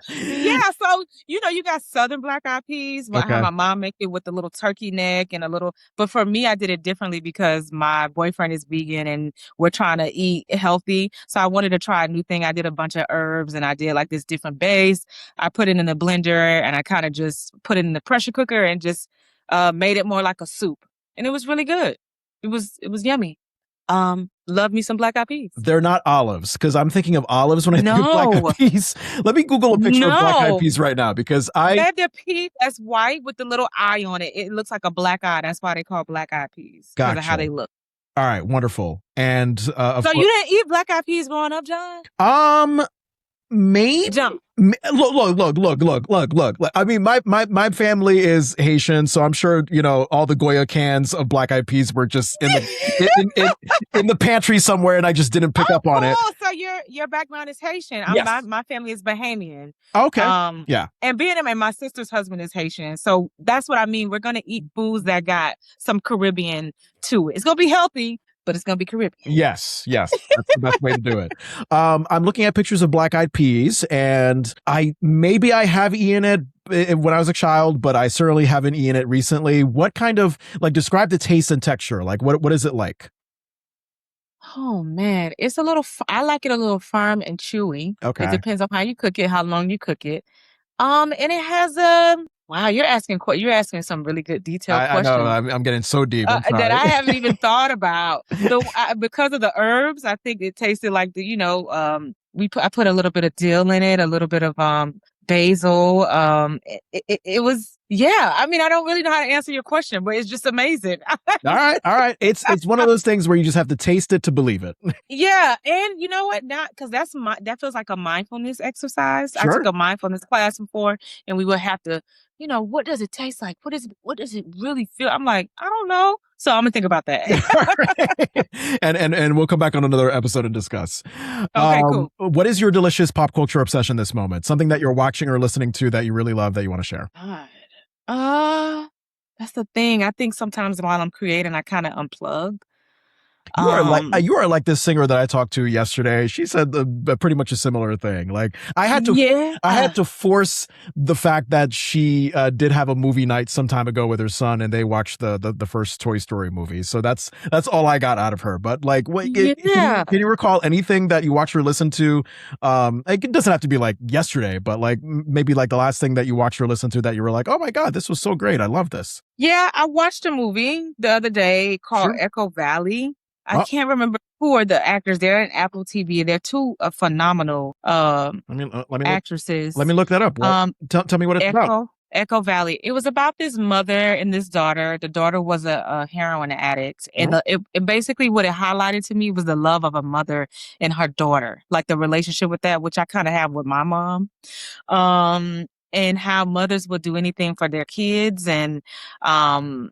yeah. So you got Southern black eyed peas. How Okay. my mom make it with the little turkey neck and a little. But for me, I did it differently because my boyfriend is vegan and we're trying to eat healthy. So I wanted to try a new thing. I did a bunch of herbs and I did like this different base. I put it in the blender and I kind of just put it in the pressure cooker and just made it more like a soup. And it was really good. It was yummy. Love me some black eyed peas. They're not olives because I'm thinking of olives when I think of Black Eyed No, Peas. Let me Google a picture of Black Eyed no. Peas right now because I They're peas that's white with the little eye on it. It looks like a black eye. That's why they call black eyed peas because of how gotcha. they look. All right, wonderful. And of So you course, didn't eat black eyed peas growing up, John? um, maybe. Jump. Look. I mean, my family is Haitian, so I'm sure all the Goya cans of Black Eyed Peas were just in the in the pantry somewhere, and I just didn't pick Oh, up on it. cool. So your background is Haitian. Yes. My family is Bahamian. Okay. Yeah. And my sister's husband is Haitian. So that's what I mean. We're gonna eat foods that got some Caribbean to it. It's gonna be healthy, but it's gonna be Caribbean. Yes. That's the best way to do it. I'm looking at pictures of Black Eyed Peas, and maybe I have eaten it when I was a child, but I certainly haven't eaten it recently. What kind of describe the taste and texture? Like what is it like? Oh man, it's a little. I like it a little firm and chewy. It Okay. depends on how you cook it, how long you cook it. And it has Wow, you're asking some really good detailed I know questions I'm getting so deep. I'm that sorry. I haven't even thought about. Because of the herbs, I think it tasted like I put a little bit of dill in it, a little bit of basil. It was, yeah. I mean, I don't really know how to answer your question, but it's just amazing. All right, all right. It's one of those things where you just have to taste it to believe it. Yeah, and you know what? Not because that feels like a mindfulness exercise. I took Sure. a mindfulness class before, and we would have to, what does it taste like? What does it really feel? I'm like, I don't know. So I'm gonna think about that. And we'll come back on another episode and discuss. Okay, cool. What is your delicious pop culture obsession this moment? Something that you're watching or listening to that you really love that you want to share? God. Uh, that's the thing. I think sometimes while I'm creating, I kind of unplug. You are like this singer that I talked to yesterday. She said pretty much a similar thing. Like Yeah. I had to force the fact that she did have a movie night some time ago with her son, and they watched the first Toy Story movie. So that's all I got out of her. But like, Yeah. can you recall anything that you watched or listened to? Like, it doesn't have to be like yesterday, but like maybe like the last thing that you watched or listened to that you were like, oh my god, this was so great. I love this. Yeah, I watched a movie the other day called Sure. Echo Valley. I Oh, can't remember who are the actors. They're in Apple TV. They're two phenomenal actresses. let me look that up. What? Um, Tell me what it's about. Echo Valley. It was about this mother and this daughter. The daughter was a heroin addict, and it basically what it highlighted to me was the love of a mother and her daughter, like the relationship with that, which I kind of have with my mom, and how mothers would do anything for their kids, and um,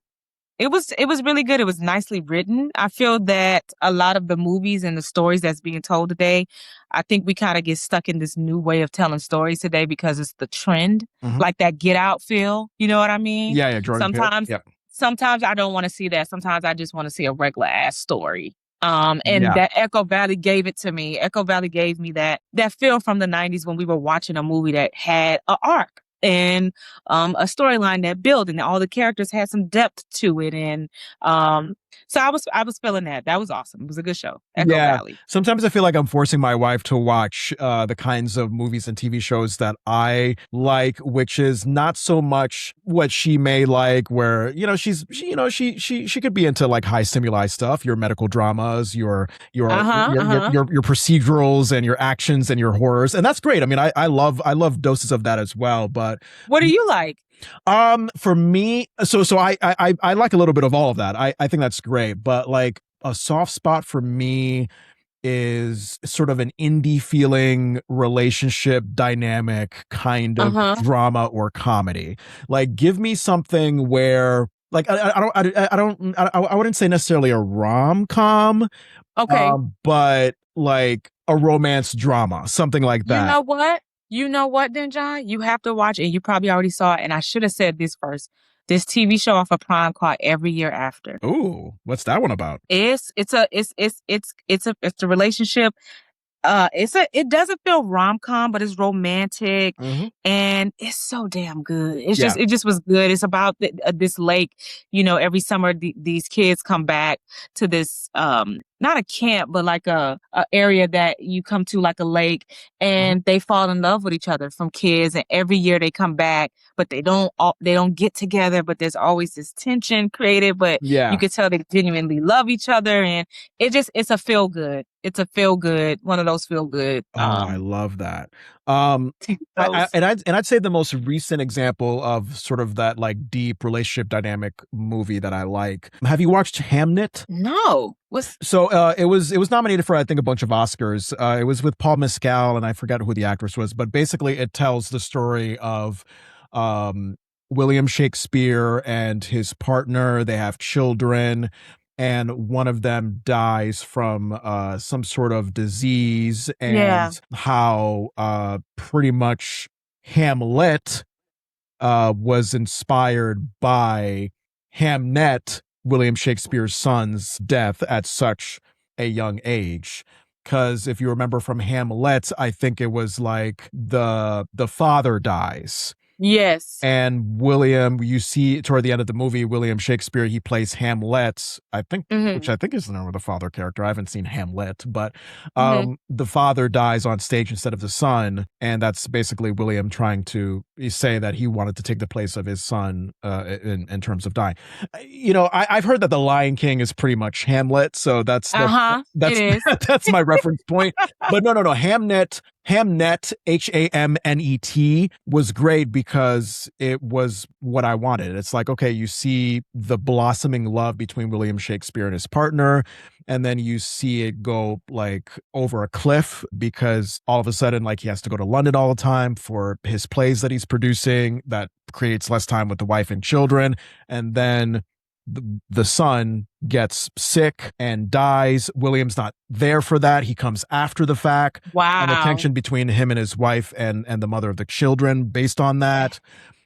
it was really good. It was nicely written. I feel that a lot of the movies and the stories that's being told today, I think we kind of get stuck in this new way of telling stories today because it's the trend, like that Get Out feel. You know what I mean? Yeah, Jordan Peele. Sometimes, Yeah. sometimes I don't want to see that. Sometimes I just want to see a regular ass story. And Yeah. that Echo Valley gave it to me. Echo Valley gave me that feel from the 90s when we were watching a movie that had an arc and a storyline that built and all the characters had some depth to it. And so I was feeling that. That was awesome. It was a good show. Echo Valley. Sometimes I feel like I'm forcing my wife to watch the kinds of movies and TV shows that I like, which is not so much what she may like, where, she could be into like high stimuli stuff, your medical dramas, your procedurals and your actions and your horrors. And that's great. I mean, I love doses of that as well. But what do you like? For me, so I like a little bit of all of that. I think that's great, but like a soft spot for me is sort of an indie feeling relationship dynamic kind of drama or comedy. Like, give me something where like I wouldn't say necessarily a rom-com, okay, but like a romance drama, something like that. You know what? You know what, then, John? You have to watch, and you probably already saw it, and I should have said this first. This TV show off of Prime called Every Year After. Ooh, what's that one about? It's a relationship. It doesn't feel rom-com, but it's romantic and it's so damn good. It just was good. It's about this lake. Every summer these kids come back to this not a camp, but like a area that you come to, like a lake, and they fall in love with each other from kids. And every year they come back, but they don't get together. But there's always this tension created. But you can tell they genuinely love each other, and it's a feel good. It's a feel good, one of those feel good. I love that. I'd say the most recent example of sort of that like deep relationship dynamic movie that I like. Have you watched Hamnet? No. It was nominated for, I think, a bunch of Oscars. It was with Paul Mescal, and I forget who the actress was, but basically it tells the story of William Shakespeare and his partner. They have children, and one of them dies from some sort of disease, and how pretty much Hamlet was inspired by Hamnet, William Shakespeare's son's death at such a young age. Because if you remember from Hamlet, I think it was like the father dies Yes. And William, you see toward the end of the movie, William Shakespeare, he plays Hamlet, I think, which Mm-hmm. I think is the name of the father character. I haven't seen Hamlet, but Mm-hmm. the father dies on stage instead of the son. And that's basically William trying to say that he wanted to take the place of his son in terms of dying. I've heard that The Lion King is pretty much Hamlet. So Uh-huh. It that's, is. that's my reference point. But no, Hamnet, Hamnet was great because it was what I wanted. It's like, okay, you see the blossoming love between William Shakespeare and his partner, and then you see it go like over a cliff because all of a sudden, like, he has to go to London all the time for his plays that he's producing. That creates less time with the wife and children. And then the son gets sick and dies. William's not there for that. He comes after the fact. Wow. And the tension between him and his wife and the mother of the children based on that.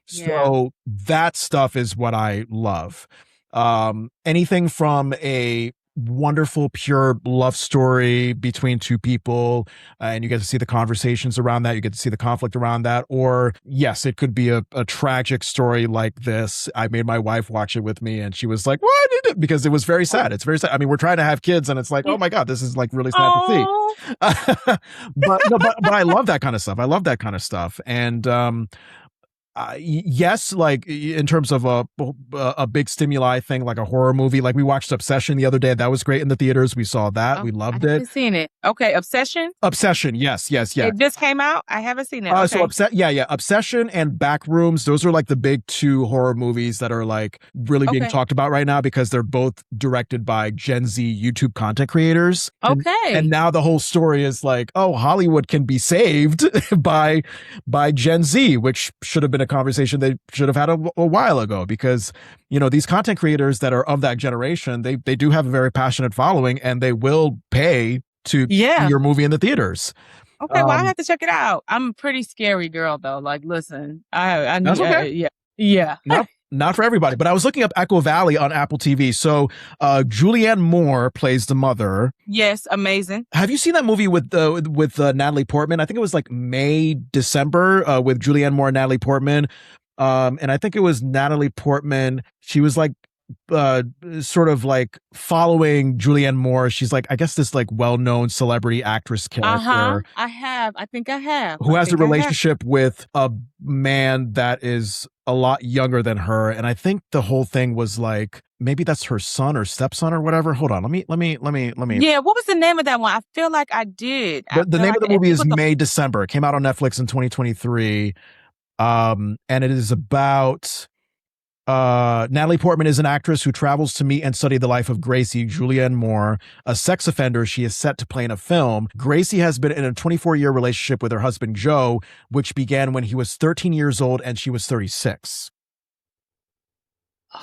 Yeah. So that stuff is what I love. Anything from a wonderful, pure love story between two people, and you get to see the conversations around that. You get to see the conflict around that. Or, yes, it could be a tragic story like this. I made my wife watch it with me, and she was like, "What?" Because it was very sad. It's very sad. I mean, we're trying to have kids, and it's like, oh my God, this is like really sad to see. But I love that kind of stuff. I love that kind of stuff. And yes, like in terms of a big stimuli thing, like a horror movie, like we watched Obsession the other day. That was great in the theaters. We saw that. We loved it. I haven't seen it. Okay, Obsession. Yes. It just came out. I haven't seen it. So Obsession and Backrooms. Those are like the big two horror movies that are like really being talked about right now because they're both directed by Gen Z YouTube content creators. Okay. And now the whole story is like, oh, Hollywood can be saved by Gen Z, which should have been a conversation they should have had a while ago, because these content creators that are of that generation, they do have a very passionate following, and they will pay to see your movie in the theaters. Okay, well, I have to check it out. I'm a pretty scary girl, though. Like, listen, I that's okay. Yeah. Not for everybody, but I was looking up Echo Valley on Apple TV. So Julianne Moore plays the mother. Yes, amazing. Have you seen that movie with Natalie Portman? I think it was like May, December with Julianne Moore and Natalie Portman. And I think it was Natalie Portman. She was like sort of like following Julianne Moore. She's like, I guess, this like well-known celebrity actress character. I think I have. Who has a relationship with a man that is a lot younger than her. And I think the whole thing was like, maybe that's her son or stepson or whatever. Hold on. Let me. Yeah. What was the name of that one? I feel like I did. The name of the movie is May, December. It came out on Netflix in 2023. And it is about Natalie Portman is an actress who travels to meet and study the life of Gracie, Julianne Moore, a sex offender she is set to play in a film. Gracie has been in a 24-year relationship with her husband, Joe, which began when he was 13 years old and she was 36.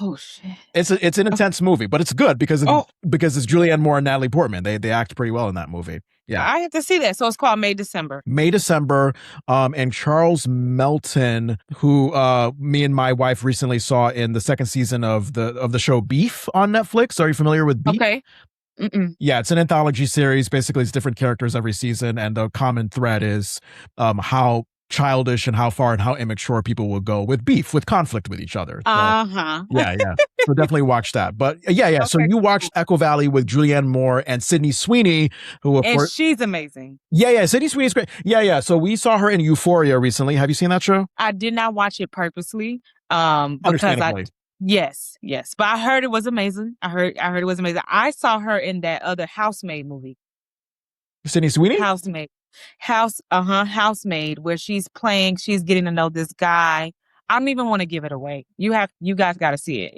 Oh, shit. It's an intense movie, but it's good because it's Julianne Moore and Natalie Portman. They act pretty well in that movie. Yeah. I have to see that. So it's called May, December. And Charles Melton, who me and my wife recently saw in the second season of the show Beef on Netflix. Are you familiar with Beef? Okay. Mm-mm. Yeah, it's an anthology series. Basically, it's different characters every season, and the common thread is how childish and how far and how immature people will go with beef, with conflict with each other. So, yeah. So definitely watch that. But yeah. Okay, so you watched Echo Valley with Julianne Moore and Sydney Sweeney, who of course she's amazing. Yeah. Sydney Sweeney's great. Yeah. So we saw her in Euphoria recently. Have you seen that show? I did not watch it purposely. Because Yes. But I heard it was amazing. I heard it was amazing. I saw her in that other Housemaid movie. Sydney Sweeney? Housemaid, where she's getting to know this guy. I don't even want to give it away. You guys got to see it.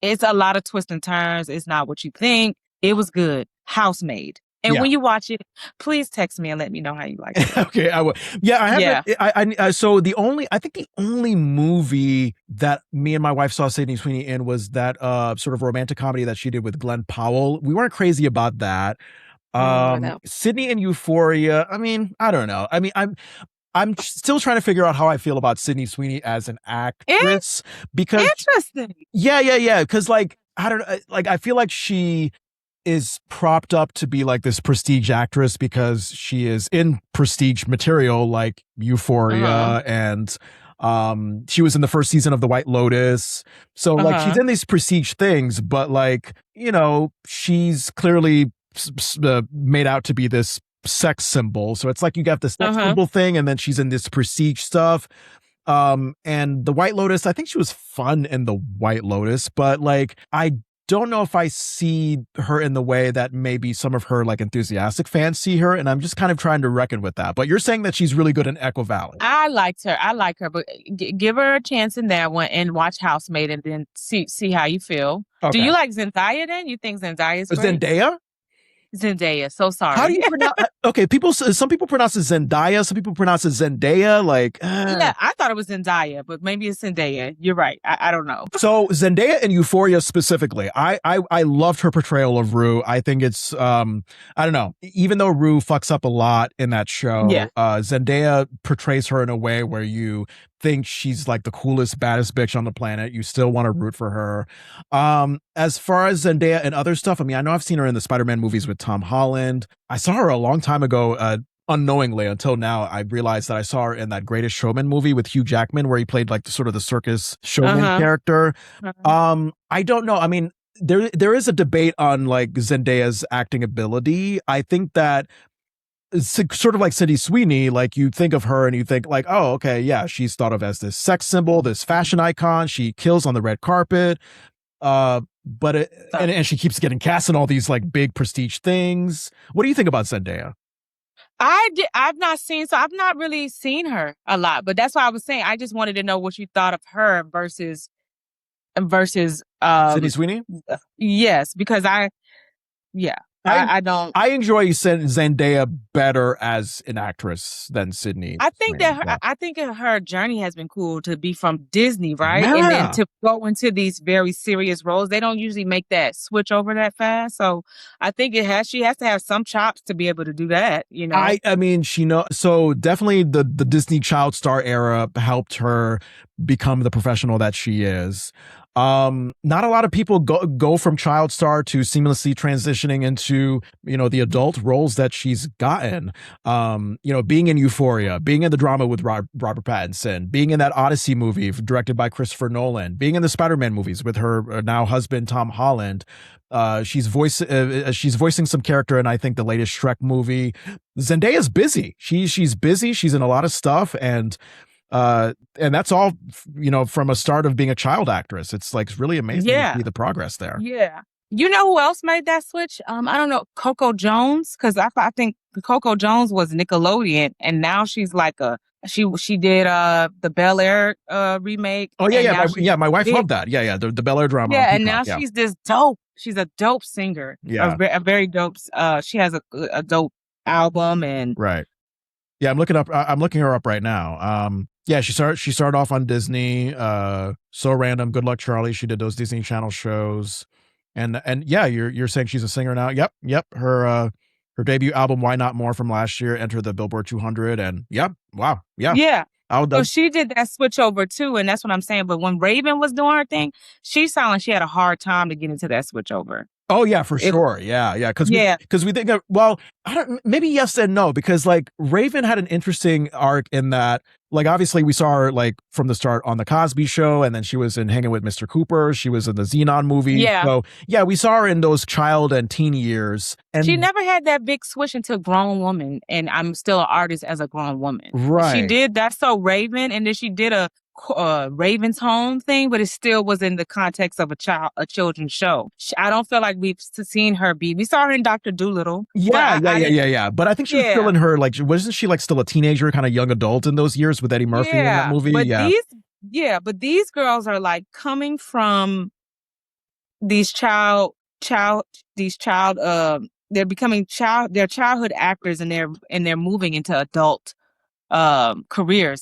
It's a lot of twists and turns. It's not what you think. It was good. Housemaid. And when you watch it, please text me and let me know how you like it. Okay, I will. Yeah, I haven't. So I think the only movie that me and my wife saw Sydney Sweeney in was that sort of romantic comedy that she did with Glenn Powell. We weren't crazy about that. Sydney in Euphoria. I mean, I don't know. I mean, I'm still trying to figure out how I feel about Sydney Sweeney as an actress because interesting. Yeah. Because like I don't know. Like I feel like she is propped up to be like this prestige actress because she is in prestige material like Euphoria and She was in the first season of The White Lotus. So like she's Uh-huh. in these prestige things, but like, she's clearly made out to be this sex symbol. So it's like you got the sex Uh-huh. symbol thing, and then she's in this prestige stuff. And The White Lotus, I think she was fun in The White Lotus, but like I don't know if I see her in the way that maybe some of her like enthusiastic fans see her, and I'm just kind of trying to reckon with that. But you're saying that she's really good in Echo Valley. I liked her. I like her, but give her a chance in that one and watch Housemaid and then see how you feel. Do Okay. you like Zendaya then? You think Zendaya is great? Zendaya? Zendaya. So How do sorry. you pronounce? Okay, some people pronounce it Zendaya, some people pronounce it Zendaya. Like, Yeah, I thought it was Zendaya, but maybe it's Zendaya. You're right. I don't know. So Zendaya in Euphoria specifically, I loved her portrayal of Rue. I think it's I don't know. Even though Rue fucks up a lot in that Yeah. show, Zendaya portrays her in a way where you think she's like the coolest, baddest bitch on the planet. You still want to root for her. As far as Zendaya and other stuff, I mean, I know I've seen her in the Spider-Man movies with Tom Holland. I saw her a long time ago, unknowingly, until now I realized that I saw her in that Greatest Showman movie with Hugh Jackman where he played like the sort of the circus showman character. I don't know. I mean, there is a debate on like Zendaya's acting ability. I think that it's sort of like Sydney Sweeney, like you think of her and you think like, oh, okay, yeah, she's thought of as this sex symbol, this fashion icon. She kills on the red carpet. And she keeps getting cast in all these like big prestige things. What do you think about Zendaya? I've not really seen her a lot, but that's why I was saying I just wanted to know what you thought of her versus Sydney Sweeney? yes, because I don't. I enjoy Zendaya better as an actress than Sydney. I think Sweeney. I think her journey has been cool to be from Disney, right? Yeah. And then to go into these very serious roles. They don't usually make that switch over that fast. So I think she has to have some chops to be able to do that, you know. I mean, so definitely the Disney child star era helped her become the professional that she is. Not a lot of people go from child star to seamlessly transitioning into, the adult roles that she's gotten. Being in Euphoria, being in the drama with Robert Pattinson, being in that Odyssey movie directed by Christopher Nolan, being in the Spider-Man movies with her now husband, Tom Holland. She's voicing some character in, I think, the latest Shrek movie. Zendaya's busy. She's busy. She's in a lot of stuff, and that's all, from a start of being a child actress. It's like really amazing to see the progress there. Yeah. You know who else made that switch? I don't know, Coco Jones, because I think Coco Jones was Nickelodeon, and now she's like she did the Bel Air remake. Oh yeah, my wife loved that. Yeah, the Bel Air drama. Yeah, and now she's this dope. She's a dope singer. Yeah, a very dope. She has a dope album and right. Yeah, I'm looking her up right now. Yeah, she started off on Disney. So Random, Good Luck Charlie. She did those Disney Channel shows, and yeah, you're saying she's a singer now. Yep. Her debut album Why Not More from last year entered the Billboard 200, and wow, yeah. So she did that switch over too, and that's what I'm saying. But when Raven was doing her thing, she sounded like she had a hard time to get into that switch over. Oh yeah, for sure. Yeah. Because we think of, well, I don't, maybe yes and no, because like Raven had an interesting arc in that, like obviously we saw her like from the start on the Cosby Show, and then she was in Hanging with Mr. Cooper. She was in the Xenon movie. Yeah. So yeah, we saw her in those child and teen years. And she never had that big switch into a grown woman, and I'm still an artist as a grown woman. Right. She did That's So Raven, and then she did a Raven's Home thing, but it still was in the context of a children's show. I don't feel like we've seen her we saw her in Dr. Dolittle. Yeah. But I think she was still in her, like, wasn't she like still a teenager, kind of young adult in those years with Eddie Murphy in that movie? But these girls are like coming from they're becoming they're childhood actors, and they're moving into adult careers.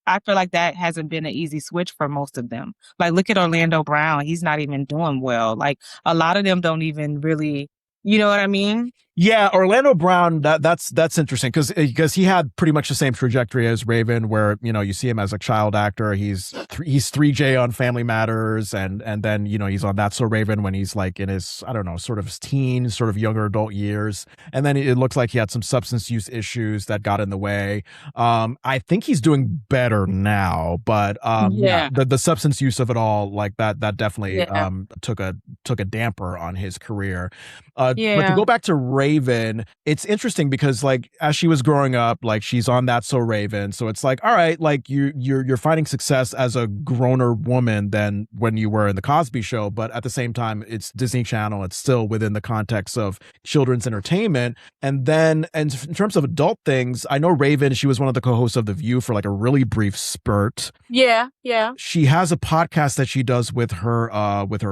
I feel like that hasn't been an easy switch for most of them. Like, look at Orlando Brown. He's not even doing well. Like, a lot of them don't even really, you know what I mean? Yeah, Orlando Brown. That's interesting because he had pretty much the same trajectory as Raven, where you see him as a child actor. He's 3J on Family Matters, and then he's on That's So Raven when he's like in his, I don't know, sort of his teens, sort of younger adult years, and then it looks like he had some substance use issues that got in the way. I think he's doing better now, but yeah, Yeah, the substance use of it all, like that definitely yeah, took a damper on his career. But to yeah, go back to Raven, it's interesting because like as she was growing up, like she's on That So Raven, so it's like, all right, like you're finding success as a growner woman than when you were in the Cosby Show, but at the same time, it's Disney Channel. It's still within the context of children's entertainment. And then, and in terms of adult things, I know Raven. She was one of the co-hosts of The View for like a really brief spurt. yeah, yeah. She has a podcast that she does with her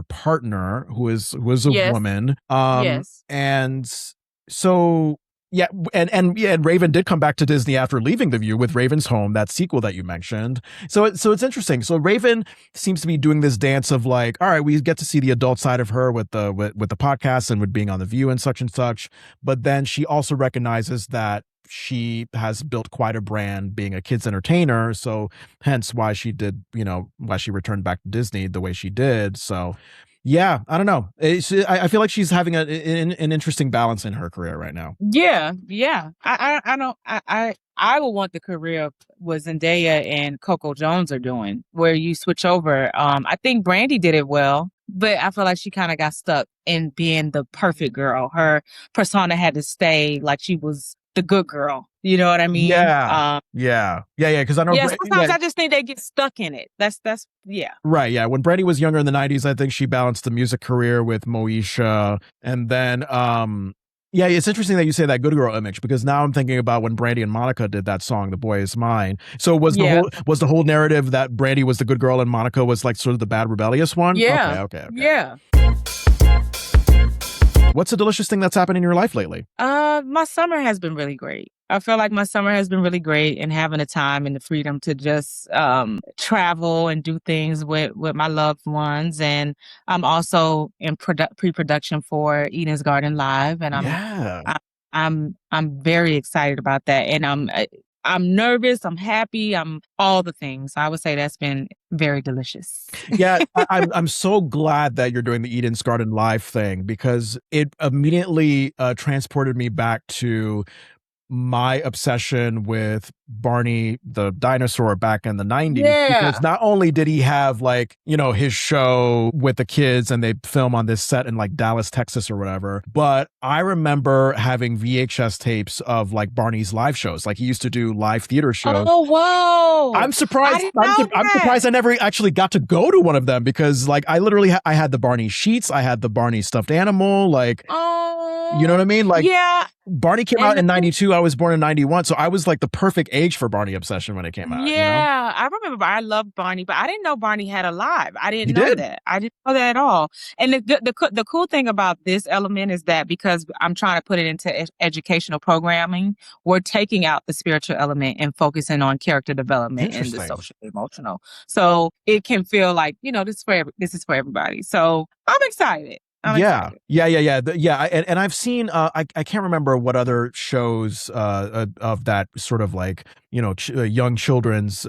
partner who is a Yes, woman. yes. And so yeah, and Raven did come back to Disney after leaving The View with Raven's Home, that sequel that you mentioned. So it's interesting. So Raven seems to be doing this dance of like, all right, we get to see the adult side of her with the podcast and with being on The View and such, but then she also recognizes that she has built quite a brand being a kids entertainer, so hence why she did, why she returned back to Disney the way she did. So yeah, I don't know. I feel like she's having an interesting balance in her career right now. Yeah, yeah. I don't I would want the career what Zendaya and Coco Jones are doing, where you switch over. I think Brandy did it well, but I feel like she kind of got stuck in being the perfect girl. Her persona had to stay like she was the good girl. You know what I mean? Yeah, yeah. Because I know, Yeah, sometimes yeah, I just think they get stuck in it. That's yeah. right. Yeah, when Brandy was younger in the '90s, I think she balanced the music career with Moesha, and then yeah, it's interesting that you say that good girl image because now I'm thinking about when Brandy and Monica did that song, "The Boy Is Mine." So Yeah. was the whole narrative that Brandy was the good girl and Monica was like sort of the bad rebellious one? Yeah. Okay. Yeah. What's a delicious thing that's happened in your life lately? My summer has been really great. I feel like my summer has been really great and having the time and the freedom to just travel and do things with my loved ones. And I'm also in pre-production for Eden's Garden Live, and Yeah. I'm very excited about that. And I'm nervous, I'm happy, I'm all the things. I would say that's been very delicious. Yeah, I'm so glad that you're doing the Eden's Garden Live thing because it immediately transported me back to my obsession with Barney the dinosaur back in the 90s, Yeah. because not only did he have like, his show with the kids and they film on this set in like Dallas, Texas or whatever, but I remember having VHS tapes of like Barney's live shows. Like he used to do live theater shows. Oh, whoa. I'm surprised. I didn't know I'm that. surprised I never actually got to go to one of them because, like, I literally I had the Barney sheets, I had the Barney stuffed animal, like, Oh, you know what I mean? Like, yeah. Barney came out in '92. I was born in '91, so I was like the perfect age for Barney obsession when it came out. Yeah, I remember. I loved Barney, but I didn't know Barney had a live. I He didn't know did. that. I didn't know that at all. And the cool thing about this element is that because I'm trying to put it into educational programming, we're taking out the spiritual element and focusing on character development and the Interesting. social emotional. So it can feel like this is for everybody. So I'm excited. I'm excited. Yeah. And I've seen, I can't remember what other shows of that sort of like, young children's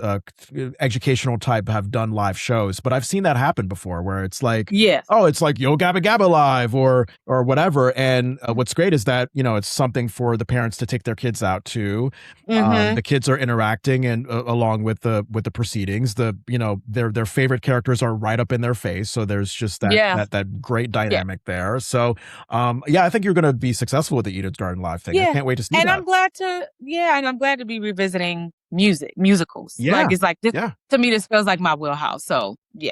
educational type have done live shows, but I've seen that happen before where it's like, Yes. oh, it's like Yo Gabba Gabba Live or whatever. And what's great is that, it's something for the parents to take their kids out to. Mm-hmm. The kids are interacting and along with the proceedings, their favorite characters are right up in their face. So there's just that great dynamic there. So, I think you're going to be successful with the Eden's Garden Live thing. I can't wait to see and that. I'm glad to be revisiting musicals. Yeah. Like, it's like this, to me, this feels like my wheelhouse. So yeah.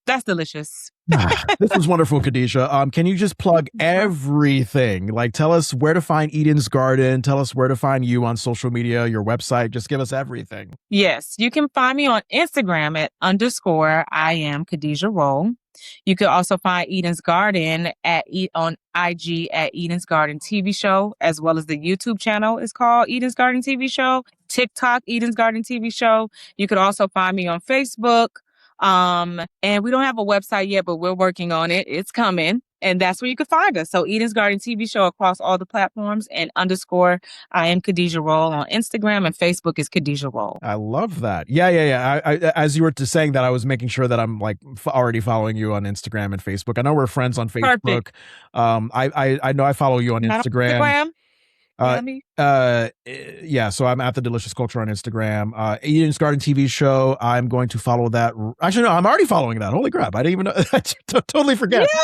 That's delicious. This was wonderful, Khadijah. Can you just plug everything? Like, tell us where to find Eden's Garden. Tell us where to find you on social media, your website. Just give us everything. Yes, you can find me on Instagram at _I am Khadijah Rolle. You can also find Eden's Garden on IG at Eden's Garden TV Show, as well as the YouTube channel is called Eden's Garden TV Show. TikTok, Eden's Garden TV Show. You could also find me on Facebook. And we don't have a website yet, but we're working on it. It's coming. And that's where you can find us. So Eden's Garden TV show across all the platforms, and underscore I am Khadijah Rolle on Instagram, and Facebook is Khadijah Rolle. I love that. Yeah. I as you were saying that, I was making sure that I'm like already following you on Instagram and Facebook. I know we're friends on Facebook. Perfect. I know I follow you on Not Instagram. Instagram? Yeah, so I'm at the Delicious Culture on Instagram. Eden's Garden TV show. I'm going to follow that. Actually, no, I'm already following that. Holy crap! I didn't even know. I totally forget. Yeah!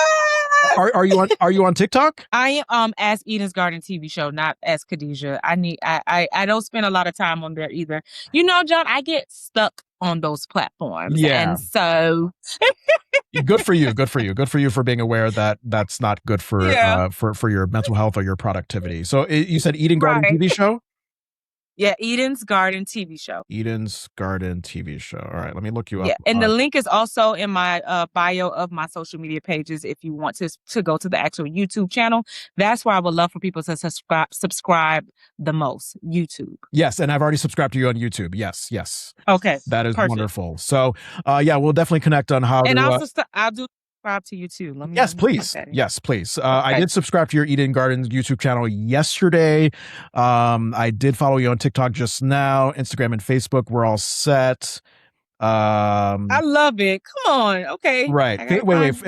Are you on TikTok? I am as Eden's Garden TV show, not as Khadijah. I don't spend a lot of time on there either. You know, Jon, I get stuck on those platforms. Yeah. And so Good for you. Good for you. Good for you for being aware that that's not good for for your mental health or your productivity. So you said Eden Garden TV show? Yeah, Eden's Garden TV show. Eden's Garden TV show. All right, let me look you up. Yeah, and the link is also in my bio of my social media pages if you want to go to the actual YouTube channel. That's where I would love for people to subscribe the most, YouTube. Yes, and I've already subscribed to you on YouTube. Yes. Okay. That is perfect. Wonderful. So, yeah, we'll definitely connect on how and to... I'll do subscribe to you too. Yes, please. Yes, please. Okay. I did subscribe to your Eden Garden YouTube channel yesterday. I did follow you on TikTok just now. Instagram and Facebook, we're all set. I love it. Come on. Okay. Right. Wait. If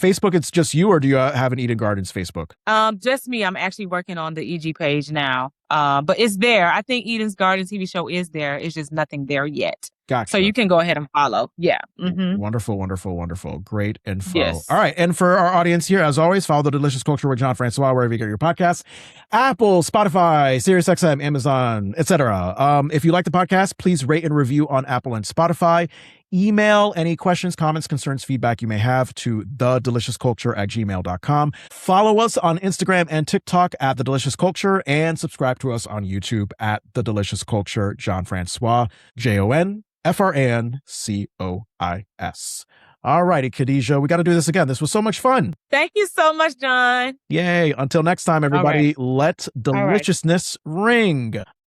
Facebook, it's just you, or do you have an Eden Gardens Facebook? Just me. I'm actually working on the EG page now. But it's there. I think Eden's Garden TV show is there. It's just nothing there yet. Gotcha. So you can go ahead and follow. Yeah. Mm-hmm. Wonderful. Great info. Yes. All right. And for our audience here, as always, follow The Delicious Culture with Jon Francois wherever you get your podcasts. Apple, Spotify, SiriusXM, Amazon, etc. If you like the podcast, please rate and review on Apple and Spotify. Email any questions, comments, concerns, feedback you may have to thedeliciousculture@gmail.com. Follow us on Instagram and TikTok at The Delicious Culture, and subscribe to us on YouTube at The Delicious Culture, Jon Francois, JonFrancois. All righty, Khadijah, we got to do this again. This was so much fun. Thank you so much, Jon. Yay. Until next time, everybody, let deliciousness ring.